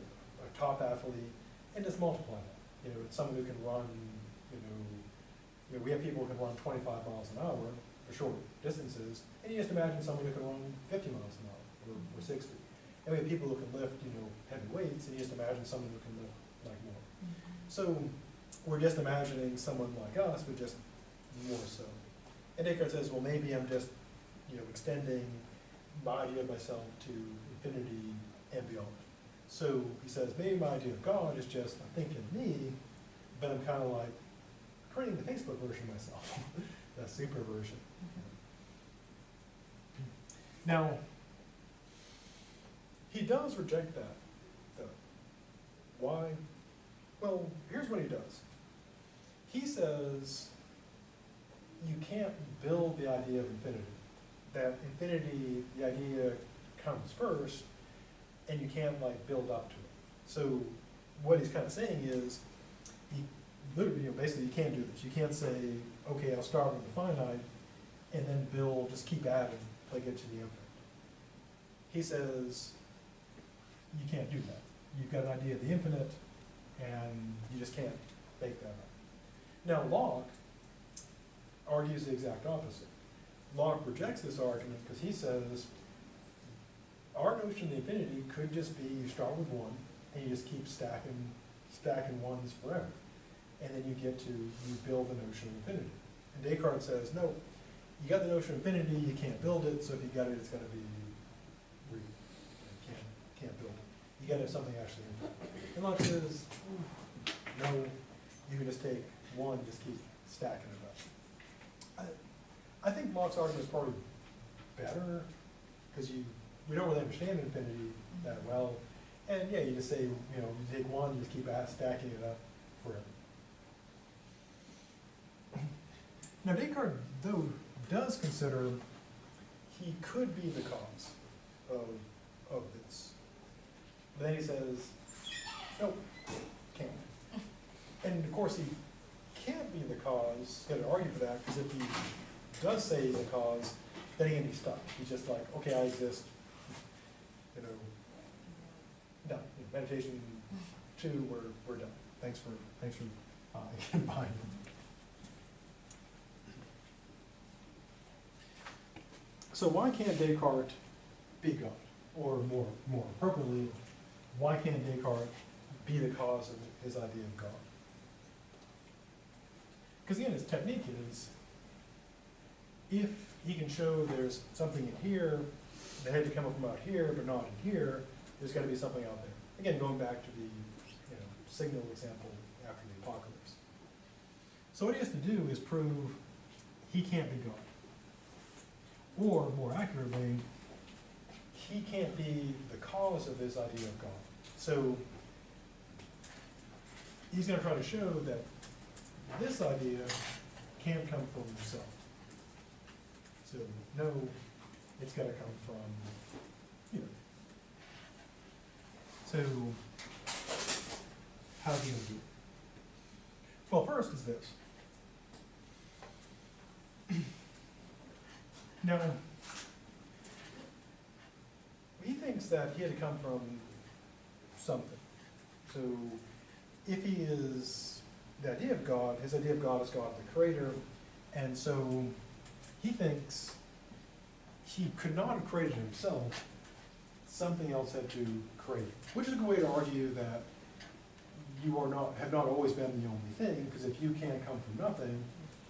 top athlete and just multiply that. It's someone who can run, we have people who can run 25 miles an hour for short distances, and you just imagine someone who can run 50 miles an hour or 60. And we have people who can lift, heavy weights, and you just imagine someone who can lift like more. So we're just imagining someone like us, but just more so. And Descartes says, well, maybe I'm just, extending my idea of myself to infinity and beyond. So he says, maybe my idea of God is just, I'm thinking me, but I'm kind of like creating the Facebook version of myself, that super version. Now, he does reject that, though. Why? Well, here's what he does. He says, you can't build the idea of infinity. That infinity, the idea comes first, and you can't like build up to it. So what he's kind of saying is, he literally, basically you can't do this. You can't say, okay, I'll start with the finite, and then build, just keep adding till I get to the infinite. He says, you can't do that. You've got an idea of the infinite, and you just can't make that up. Now Locke argues the exact opposite. Locke rejects this argument because he says, our notion of infinity could just be you start with one, and you just keep stacking ones forever. And then you build the notion of infinity. And Descartes says, no, you got the notion of infinity, you can't build it, so if you got it, it's going to be real. You can't build it. You got to have something actually infinite. And Locke says, no, you can just take one, just keep stacking it up. I think Locke's argument is probably better, because we don't really understand infinity that well. And yeah, you just say, you take one, you just keep stacking it up forever. Now Descartes, though, does consider he could be the cause of this. But then he says, nope, can't. And of course he can't be the cause. He's got to argue for that, because if he does say he's the cause, then he can be stuck. He's just like, okay, I exist, done. Meditation 2, we're done. Thanks for getting behind me. So why can't Descartes be God? Or more appropriately, why can't Descartes be the cause of his idea of God? Because again, his technique is, if he can show there's something in here that had to come from out here, but not in here, there's got to be something out there. Again, going back to the signal example after the apocalypse. So what he has to do is prove he can't be God. Or, more accurately, he can't be the cause of this idea of God. So he's going to try to show that this idea can't come from himself. So no, it's got to come from here. So, how's he going to do it? Well, first is this. Now, he thinks that he had to come from something. So, if he is the idea of God, his idea of God is God the Creator, and so he thinks he could not have created himself, something else had to create it. Which is a good way to argue that you have not always been the only thing, because if you can't come from nothing,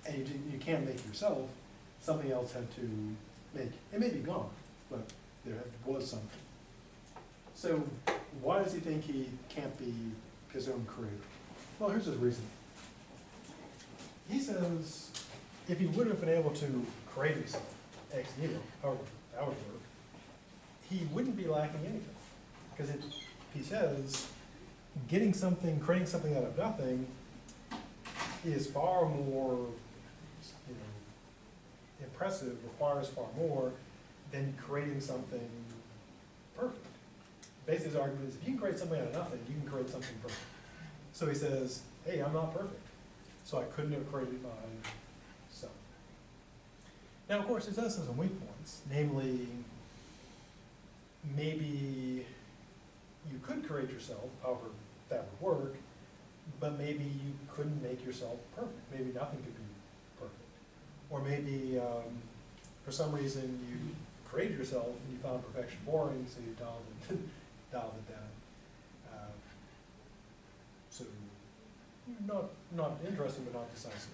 and you can't make yourself, something else had to make it. It may be gone, but there was something. So why does he think he can't be his own creator? Well, here's his reason. He says if he would have been able to create himself, ex nihilo, however that would work, he wouldn't be lacking anything. Because he says creating something out of nothing is far more, impressive, requires far more than creating something perfect. Basically, his argument is if you can create something out of nothing, you can create something perfect. So he says, hey, I'm not perfect, so I couldn't have created myself. Now, of course, it does have some weak points, namely, maybe you could create yourself, however that would work, but maybe you couldn't make yourself perfect. Maybe nothing could be perfect. Or maybe for some reason you created yourself and you found perfection boring, so you dialed it down. So not interesting, but not decisive.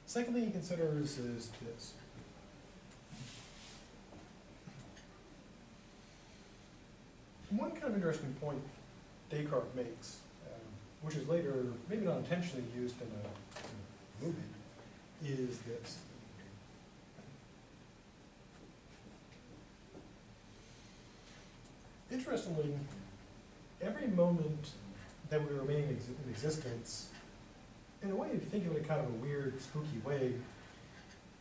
Second thing he considers is this. One kind of interesting point Descartes makes, which is later, maybe not intentionally used in a movie, is this. Interestingly, every moment that we remain in existence, in a way, if you think of it in kind of a weird, spooky way,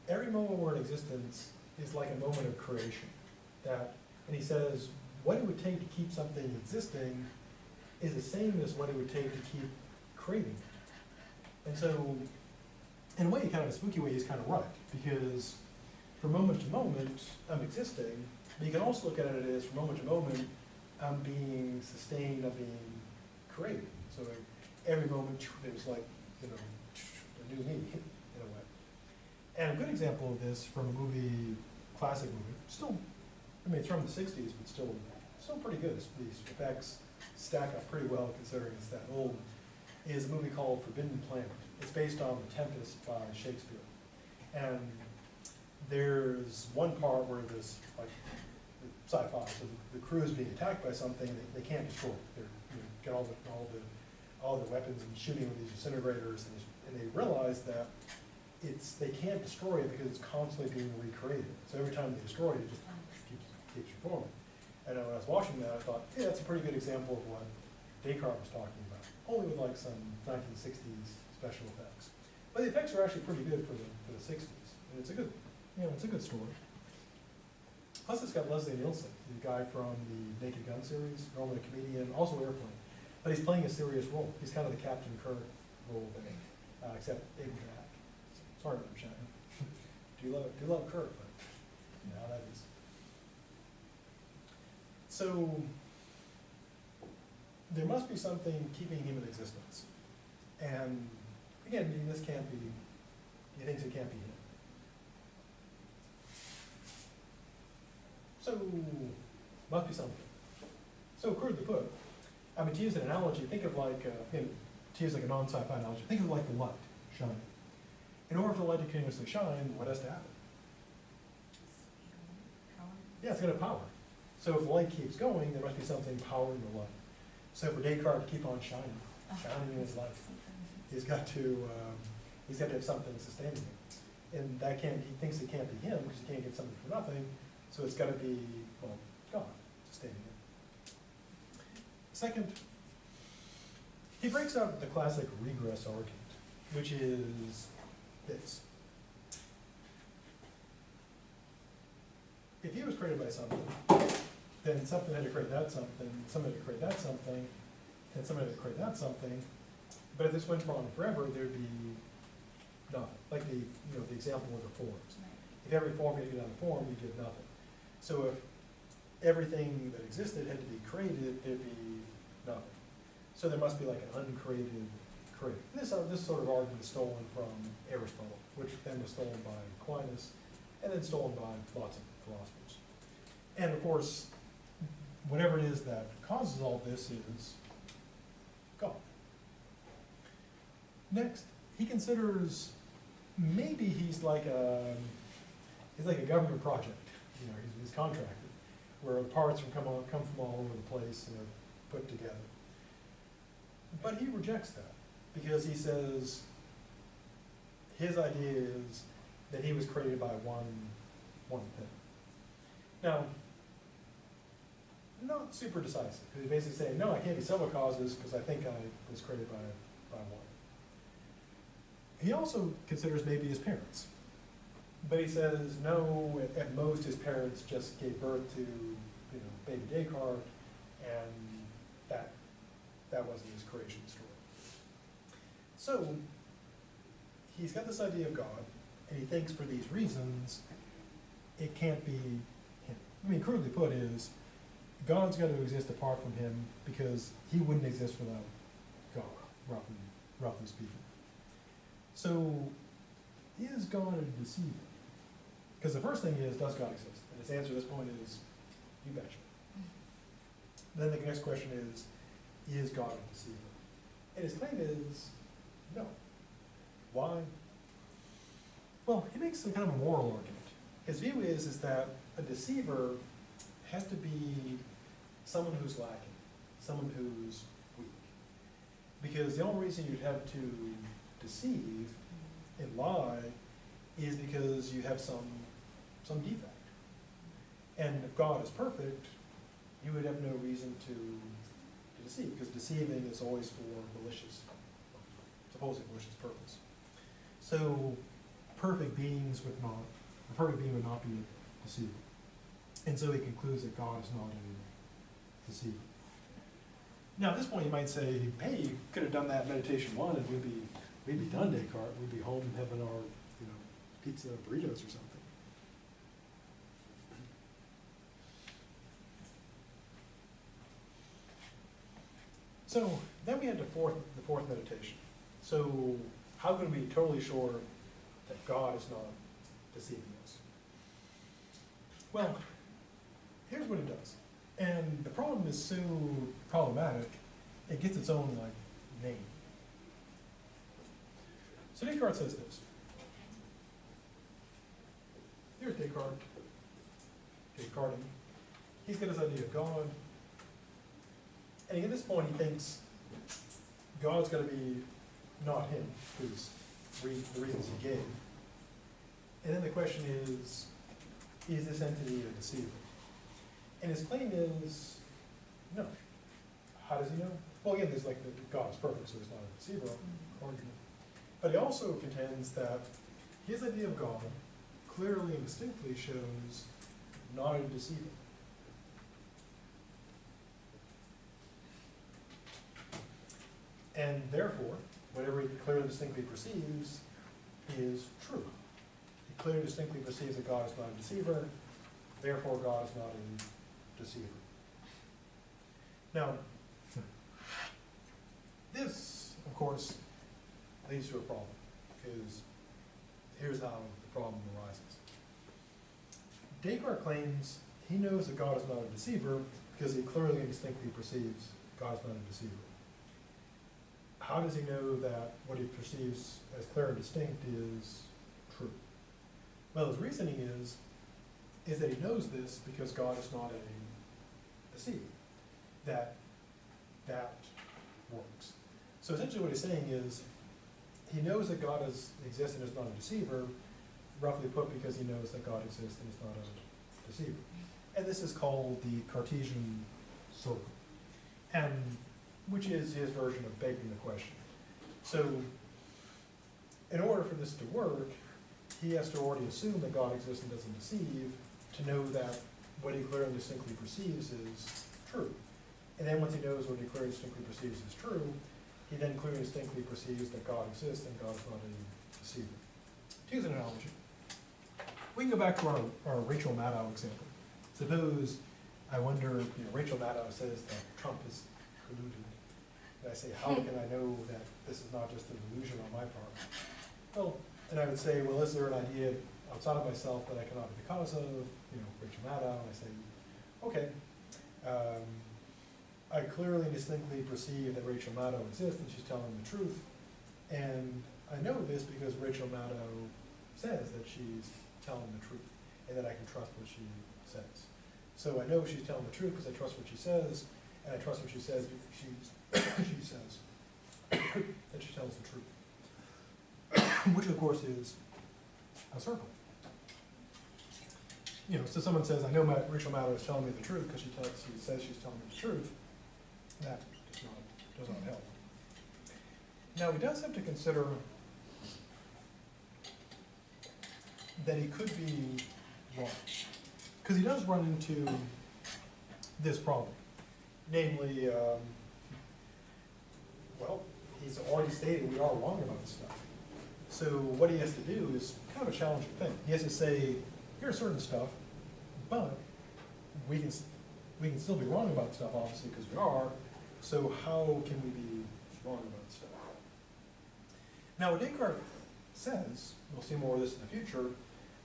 every moment we're in existence is like a moment of creation. And he says, what it would take to keep something existing is the same as what it would take to keep creating it. And so, in a way, kind of a spooky way, he's kind of right, because from moment to moment, I'm existing, but you can also look at it as from moment to moment, I'm being sustained, I'm being created. So every moment, there's like, a new me, in a way. And a good example of this from a movie, classic movie, still, it's from the 60s, but still pretty good. These effects stack up pretty well considering it's that old, is a movie called Forbidden Planet. It's based on The Tempest by Shakespeare. And there's one part where there's like sci-fi, so the crew is being attacked by something they can't destroy. They're get all the weapons and shooting with these disintegrators, and they realize that they can't destroy it because it's constantly being recreated. So every time they destroy it, it just keeps reforming. And when I was watching that, I thought, yeah, that's a pretty good example of what Descartes was talking about, only with like some 1960s special effects. But the effects are actually pretty good for the 60s, and it's a good, it's a good story. Plus, it's got Leslie Nielsen, the guy from the Naked Gun series, normally a comedian, also Airplane, but he's playing a serious role. He's kind of the Captain Kirk role, except David Jack. Sorry about him, do love Kirk, but you know how that is. So there must be something keeping him in existence. And again, this can't be, he thinks it can't be him. So, must be something. So crudely put, to use an analogy, think of like, to use like a non-sci-fi analogy, think of like the light shining. In order for the light to continuously shine, what has to happen? Power. Yeah, it's going to have power. So if the light keeps going, there must be something powering the light. So for Descartes to keep on shining in his life, he's got to have something sustaining him. And he thinks it can't be him because he can't get something from nothing. So it's got to be, God sustaining him. Second, he breaks out the classic regress argument, which is this. if he was created by something, then something had to create that something, somebody had to create that something, and somebody had to create that something. But if this went on forever, there'd be nothing. Like the example with the forms. If every form you get on the form, you get nothing. So if everything that existed had to be created, there'd be nothing. So there must be like an uncreated creator. This sort of argument is stolen from Aristotle, which then was stolen by Aquinas, and then stolen by lots of philosophers. And of course, whatever it is that causes all this is God. Next, he considers maybe he's like a government project. He's contracted, where the parts come from all over the place and are put together. But he rejects that because he says his idea is that he was created by one thing. Now, not super decisive, because he's basically saying, no, I can't be several causes because I think I was created by one. He also considers maybe his parents. But he says, no, at most his parents just gave birth to, baby Descartes, and that wasn't his creation story. So, he's got this idea of God, and he thinks for these reasons, it can't be him. I mean, crudely put is, God's got to exist apart from him because he wouldn't exist without God, roughly speaking. So, is God a deceiver? Because the first thing is, does God exist? And his answer to this point is, you betcha. Then the next question is God a deceiver? And his claim is, no. Why? Well, he makes some kind of a moral argument. His view is that a deceiver has to be someone who's lacking, someone who's weak. Because the only reason you'd have to deceive and lie is because you have some defect. And if God is perfect, you would have no reason to deceive, because deceiving is always for supposedly malicious purpose. So a perfect being would not be a deceiver. And so he concludes that God is not a deceiver. Now at this point you might say, hey, you could have done that meditation 1 and we'd be done, Descartes. We'd be home having our pizza burritos or something. So then we had the fourth meditation. So how can we be totally sure that God is not deceiving us? Well, here's what it does. And the problem is so problematic, it gets its own name. So Descartes says this. Here's Descartes. He's got his idea of God. And at this point he thinks God's got to be not him, because the reasons he gave. And then the question is this entity a deceiver? And his claim is no. How does he know? Well, again, there's God is perfect, so it's not a deceiver argument. But he also contends that his idea of God clearly and distinctly shows not a deceiver. And therefore, whatever he clearly and distinctly perceives is true. He clearly and distinctly perceives that God is not a deceiver, therefore God is not a deceiver. Now, this, of course, leads to a problem, because here's how the problem arises. Descartes claims he knows that God is not a deceiver because he clearly and distinctly perceives God is not a deceiver. How does he know that what he perceives as clear and distinct is true? Well, his reasoning is that he knows this because God is not a deceiver. That works. So essentially what he's saying is he knows that God exists and is not a deceiver, roughly put because he knows that God exists and is not a deceiver. And this is called the Cartesian circle, and which is his version of begging the question. So in order for this to work, he has to already assume that God exists and doesn't deceive, to know that what he clearly and distinctly perceives is true. And then once he knows what he clearly and distinctly perceives is true, he then clearly and distinctly perceives that God exists and God is not a deceiver. To use an analogy, we can go back to our Rachel Maddow example. Suppose I wonder, Rachel Maddow says that Trump is colluded. And I say, how can I know that this is not just an illusion on my part? Well, and I would say, well, is there an idea outside of myself that I cannot be the cause of? Rachel Maddow. And I say, okay, I clearly and distinctly perceive that Rachel Maddow exists and she's telling the truth. And I know this because Rachel Maddow says that she's telling the truth and that I can trust what she says. So I know she's telling the truth because I trust what she says, and I trust what she says because she says that she tells the truth, which of course is a circle. So someone says, I know Rachel Maddow is telling me the truth because she says she's telling me the truth. That does not help. Now, he does have to consider that he could be wrong. Because he does run into this problem. Namely, well, he's already stated we are wrong about stuff. So what he has to do is kind of a challenging thing. He has to say, here's certain stuff, but we can still be wrong about stuff, obviously, because we are. So how can we be wrong about stuff? Now, what Descartes says, we'll see more of this in the future,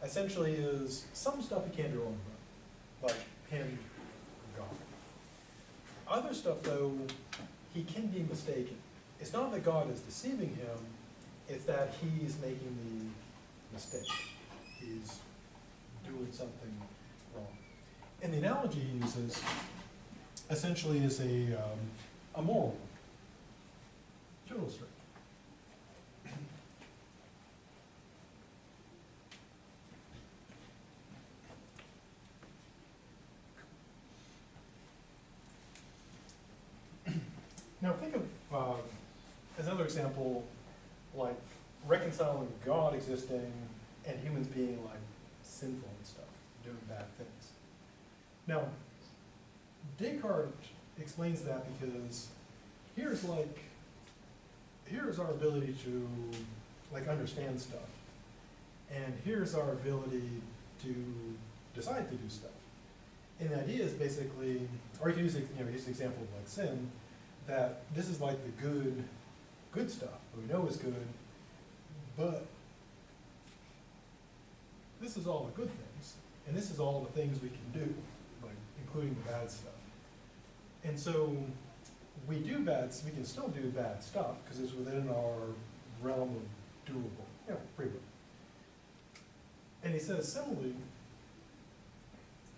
essentially is some stuff you can't be wrong about, like him, God. Other stuff, though, he can be mistaken. It's not that God is deceiving him, it's that he's making the mistake. He's doing something wrong. And the analogy he uses essentially is a moral one, to illustrate. Now think of another example, like reconciling God existing and humans being like sinful and stuff, doing bad things. Now, Descartes explains that because here's our ability to like understand stuff, and here's our ability to decide to do stuff. And the idea is basically, or you can use use the example of like sin, that this is like the good stuff that we know is good, but this is all the good things, and this is all the things we can do, like including the bad stuff. And so we can still do bad stuff because it's within our realm of doable, free will. And he says similarly,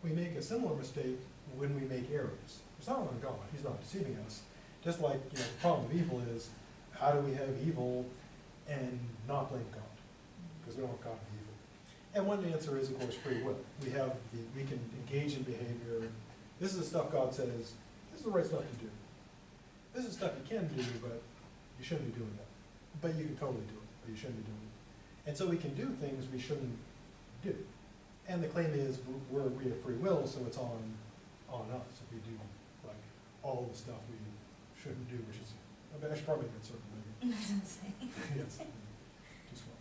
we make a similar mistake when we make errors. It's not on God, he's not deceiving us. Just like the problem of evil is, how do we have evil and not blame God? Because we don't want God to be evil. And one answer is, of course, free will. We can engage in behavior. This is the stuff God says, this is the right stuff to do. This is stuff you can do, but you shouldn't be doing that. But you can totally do it, but you shouldn't be doing it. And so we can do things we shouldn't do. And the claim is we have free will, so it's on us if we do like all the stuff we shouldn't do, which is, I should probably make that circle bigger. Yes, too small.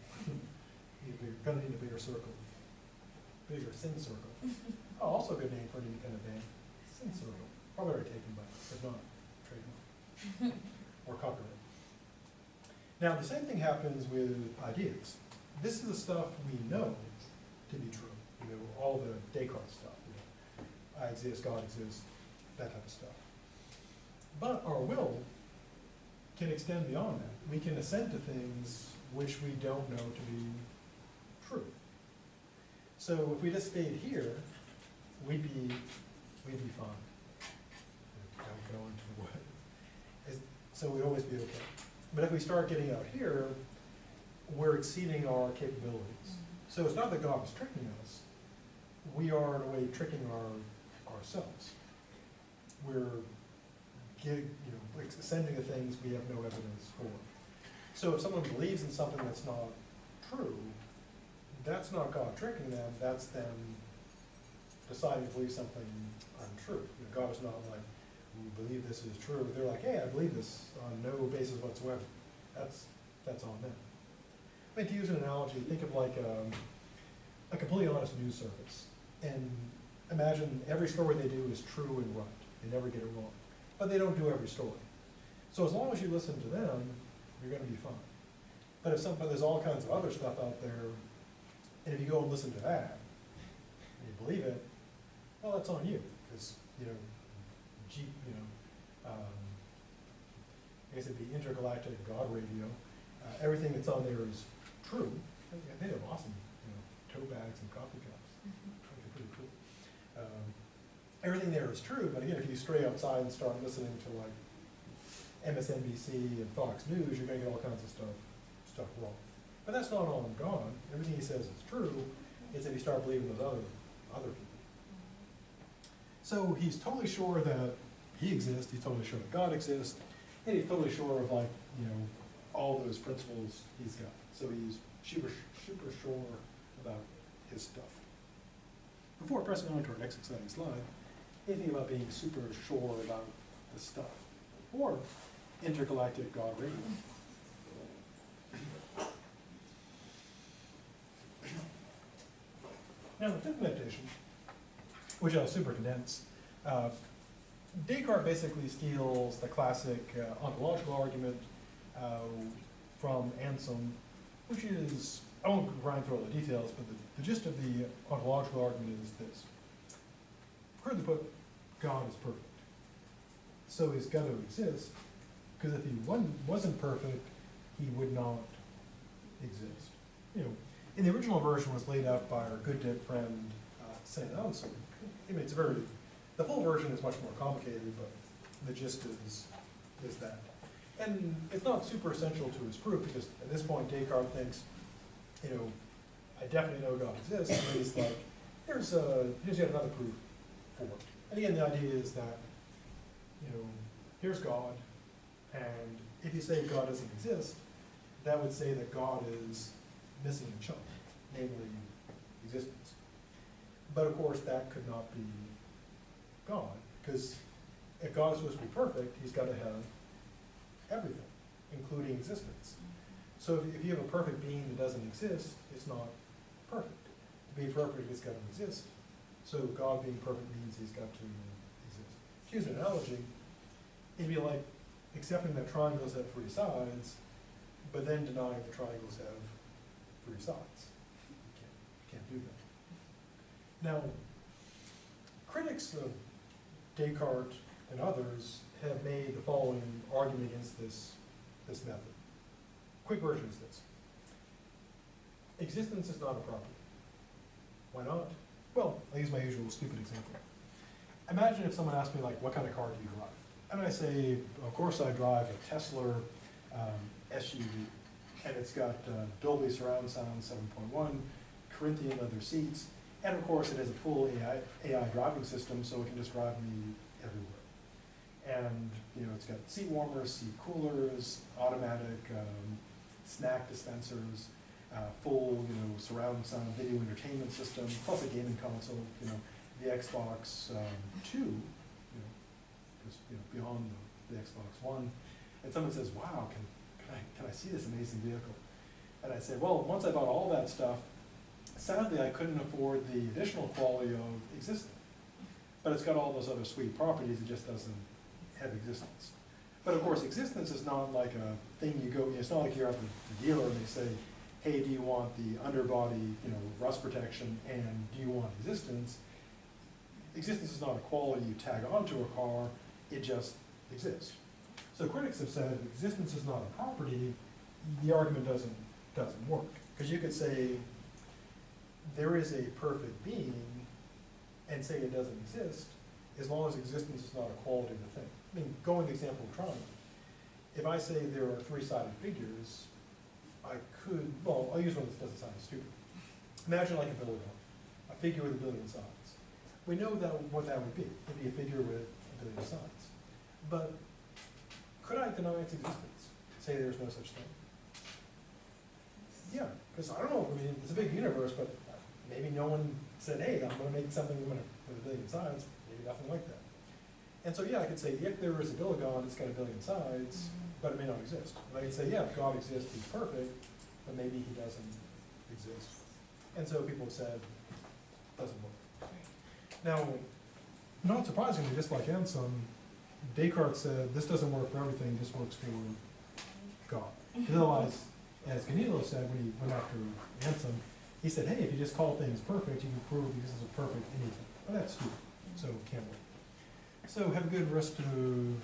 Gonna need a bigger circle. Bigger sin circle. Oh, also a good name for an independent band. Sin circle. Probably already taken by, if not, trademark. Or copyright. Now, the same thing happens with ideas. This is the stuff we know to be true. All the Descartes stuff. I exist, God exists, that type of stuff. But our will can extend beyond that. We can assent to things which we don't know to be true. So if we just stayed here, we'd be fine. Don't go into what. So we'd always be okay. But if we start getting out here, we're exceeding our capabilities. So it's not that God is tricking us. We are, in a way, tricking ourselves. We're ascending to things we have no evidence for. So if someone believes in something that's not true, that's not God tricking them, that's them deciding to believe something untrue. You know, God is not like, we believe this is true. They're like, hey, I believe this on no basis whatsoever. That's on them. I mean, to use an analogy, think of like a completely honest news service. And imagine every story they do is true and right. They never get it wrong. But they don't do every story. So as long as you listen to them, you're going to be fine. But there's all kinds of other stuff out there, and if you go and listen to that, and you believe it, well, that's on you. Because, I guess it'd be intergalactic God radio. Everything that's on there is true. I think they have awesome, tote bags and coffee cups. They're pretty cool. Everything there is true, but again, if you stray outside and start listening to like MSNBC and Fox News, you're going to get all kinds of stuff wrong. But that's not all on God. Everything he says is true. It's if you start believing those other people. So he's totally sure that he exists. He's totally sure that God exists. And he's totally sure of like, all those principles he's got. So he's super sure about his stuff. Before pressing on to our next exciting slide, anything about being super sure about the stuff? Or intergalactic God radio? Now, the fifth meditation, which I'll super condense, Descartes basically steals the classic ontological argument from Anselm, which is, I won't grind through all the details, but the gist of the ontological argument is this. Crudely put, God is perfect. So he's got to exist, because if he wasn't perfect, he would not exist. In the original version was laid out by our good dead friend, St. Anselm. The full version is much more complicated, but the gist is that. And it's not super essential to his proof, because at this point Descartes thinks, I definitely know God exists, and he's like, here's yet another proof for it. And again, the idea is that, here's God, and if you say God doesn't exist, that would say that God is missing a chunk, namely existence. But of course, that could not be God, because if God is supposed to be perfect, he's got to have everything, including existence. So if you have a perfect being that doesn't exist, it's not perfect. To be perfect, it's got to exist. So God being perfect means he's got to exist. To use an analogy, it'd be like accepting that triangles have three sides, but then denying that triangles have three sides. You can't do that. Now, critics of Descartes and others have made the following argument against this method. Quick version is this. Existence is not a property. Why not? Well, I'll use my usual stupid example. Imagine if someone asked me, like, what kind of car do you drive? And I say, of course I drive a Tesla SUV, and it's got Dolby surround sound 7.1, Corinthian leather seats, and of course it has a full AI driving system, so it can just drive me everywhere. And it's got seat warmers, seat coolers, automatic snack dispensers, full surround sound video entertainment system, plus a gaming console. The Xbox 2, just beyond the Xbox One. And someone says, "Wow, can I see this amazing vehicle?" And I say, "Well, once I bought all that stuff, sadly I couldn't afford the additional quality of existing. But it's got all those other sweet properties. It just doesn't have existence." But of course, existence is not like a thing you go. It's not like you're at the dealer and they say, "Hey, do you want the underbody, rust protection, and do you want existence?" Existence is not a quality you tag onto a car. It just exists. So critics have said if existence is not a property, the argument doesn't work. Because you could say there is a perfect being and say it doesn't exist, as long as existence is not a quality of the thing. I mean, go with the example of triangle. If I say there are three-sided figures, I could, well, I'll use one that doesn't sound stupid. Imagine like a billiard, a figure with a billion sides. We know what that would be. It'd be a figure with a billion sides. But could I deny its existence? Say there's no such thing? Yeah, because I don't know. I mean, it's a big universe, but maybe no one said, "Hey, I'm going to make something. I'm going to with a billion sides, maybe nothing like that. And so, yeah, I could say, if there is a God, it's got a billion sides, but it may not exist. And I could say, yeah, if God exists, he's perfect, but maybe he doesn't exist. And so people have said, doesn't work. Now, not surprisingly, just like Anselm, Descartes said, this doesn't work for everything, this works for God. Otherwise, as Ganilo said when he went after Anselm, he said, hey, if you just call things perfect, you can prove this is a perfect anything. Well, that's stupid, so it can't work. So have a good rest of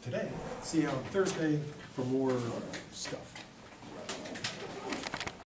today. See you on Thursday for more stuff.